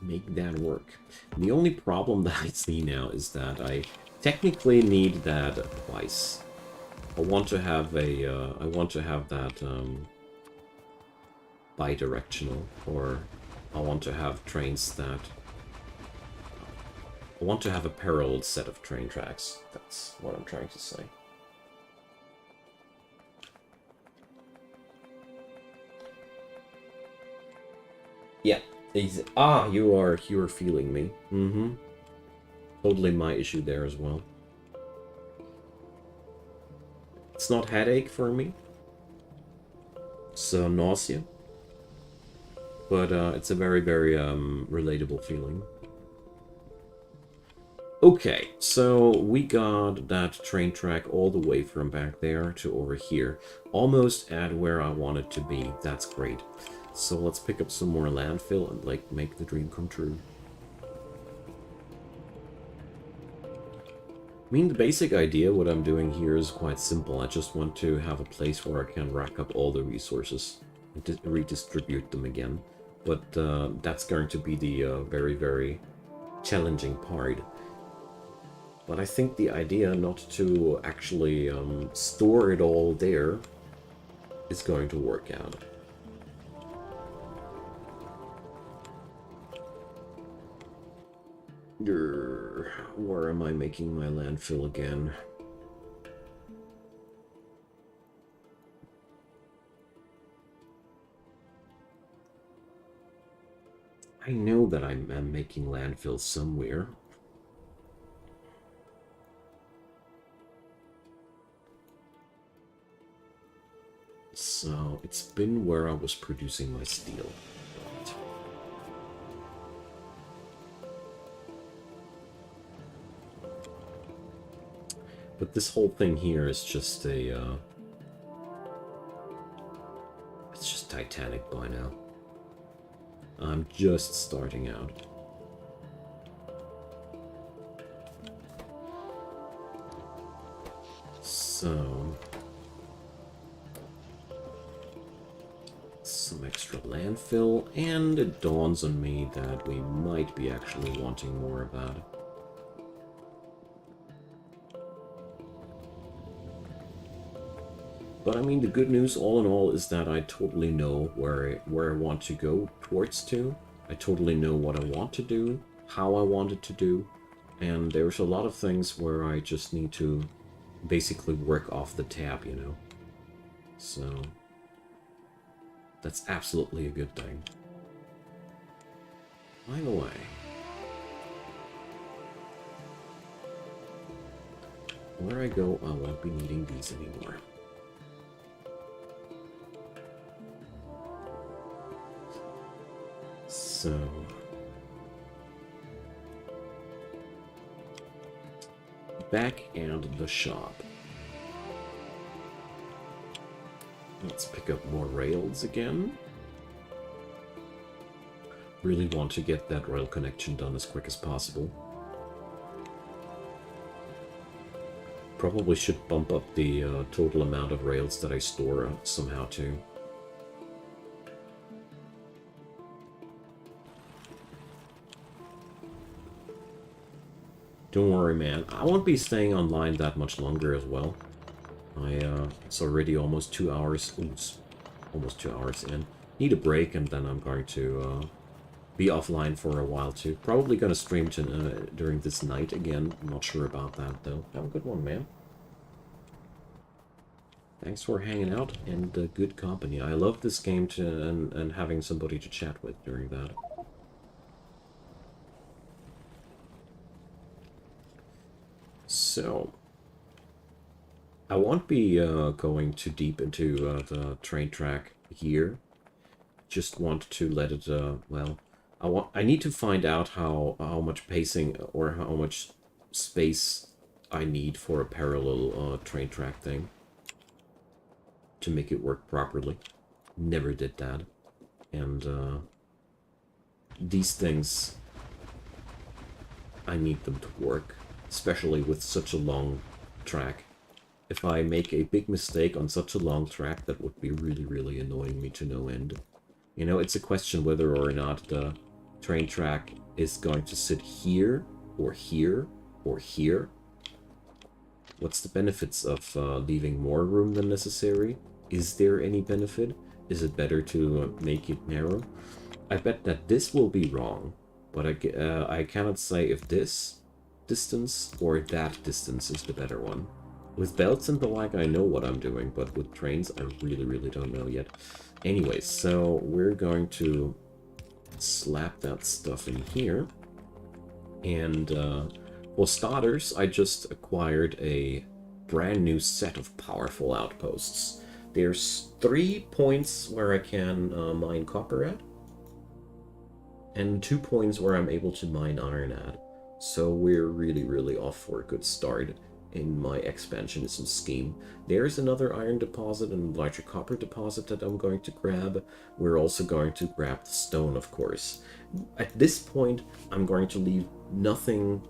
make that work. The only problem that I see now is that I technically need that twice. I want to have a, I want to have that bi-directional, or I want to have trains that... I want to have a parallel set of train tracks. That's what I'm trying to say. Yeah. Easy. Ah, you are feeling me. Mm-hmm. Totally my issue there as well. It's not headache for me. It's nausea. But it's a very, very relatable feeling. Okay, so we got that train track all the way from back there to over here. Almost at where I want it to be. That's great. So let's pick up some more landfill and, like, make the dream come true. I mean, the basic idea, what I'm doing here is quite simple. I just want to have a place where I can rack up all the resources and redistribute them again. But that's going to be the very, very challenging part. But I think the idea not to actually store it all there is going to work out. Where am I making my landfill again? I know that I'm making landfill somewhere. So it's been where I was producing my steel. Right. But this whole thing here is just a... it's just Titanic by now. I'm just starting out. So... some extra landfill, and it dawns on me that we might be actually wanting more of that. But I mean, the good news all in all is that I totally know where I want to go towards to. I totally know what I want to do, how I want it to do, and there's a lot of things where I just need to basically work off the tab, you know. So that's absolutely a good thing. By the way, where I go, I won't be needing these anymore. So... back and the shop. Let's pick up more rails again. Really want to get that rail connection done as quick as possible. Probably should bump up the total amount of rails that I store somehow too. Don't worry, man. I won't be staying online that much longer as well. It's already almost 2 hours. Ooh, it's almost 2 hours in. Need a break, and then I'm going to be offline for a while too. Probably gonna stream during this night again. I'm not sure about that though. Have a good one, man. Thanks for hanging out and good company. I love this game and having somebody to chat with during that. So, I won't be going too deep into the train track here. Just want to let it, well, I need to find out how much pacing or how much space I need for a parallel train track thing to make it work properly. Never did that. And these things, I need them to work. Especially with such a long track. If I make a big mistake on such a long track, that would be really, really annoying me to no end. You know, it's a question whether or not the train track is going to sit here, or here, or here. What's the benefits of leaving more room than necessary? Is there any benefit? Is it better to make it narrow? I bet that this will be wrong, but I cannot say if this distance or that distance is the better one. With belts and the like, I know what I'm doing, but with trains, I really, really don't know yet. Anyways, so we're going to slap that stuff in here. And for starters, I just acquired a brand new set of powerful outposts. There's 3 points where I can mine copper at, and 2 points where I'm able to mine iron at. So we're really off for a good start in my expansionism scheme. There's another iron deposit and a larger copper deposit that I'm going to grab. We're also going to grab the stone, of course. At this point, I'm going to leave nothing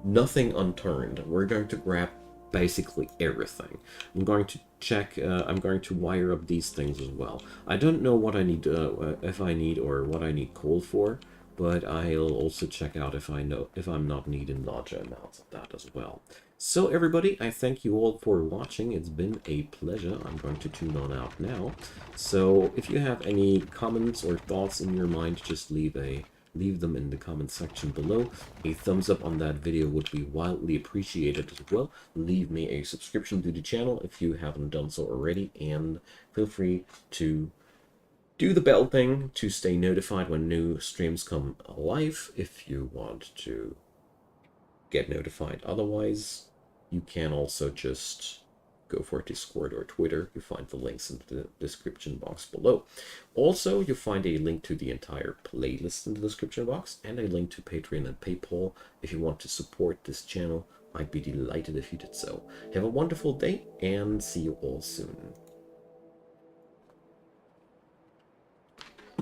unturned. We're going to grab basically everything. I'm going to check, I'm going to wire up these things as well. I don't know what I need, if I need or what I need coal for, but I'll also check out if I'm not needing larger amounts of that as well. So everybody, I thank you all for watching. It's been a pleasure. I'm going to tune on out now. So if you have any comments or thoughts in your mind, just leave them in the comment section below. A thumbs up on that video would be wildly appreciated as well. Leave me a subscription to the channel if you haven't done so already, and feel free to do the bell thing to stay notified when new streams come live if you want to get notified. Otherwise, you can also just go for Discord or Twitter. You find the links in the description box below. Also, you find a link to the entire playlist in the description box and a link to Patreon and PayPal if you want to support this channel. I'd be delighted if you did so. Have a wonderful day and see you all soon.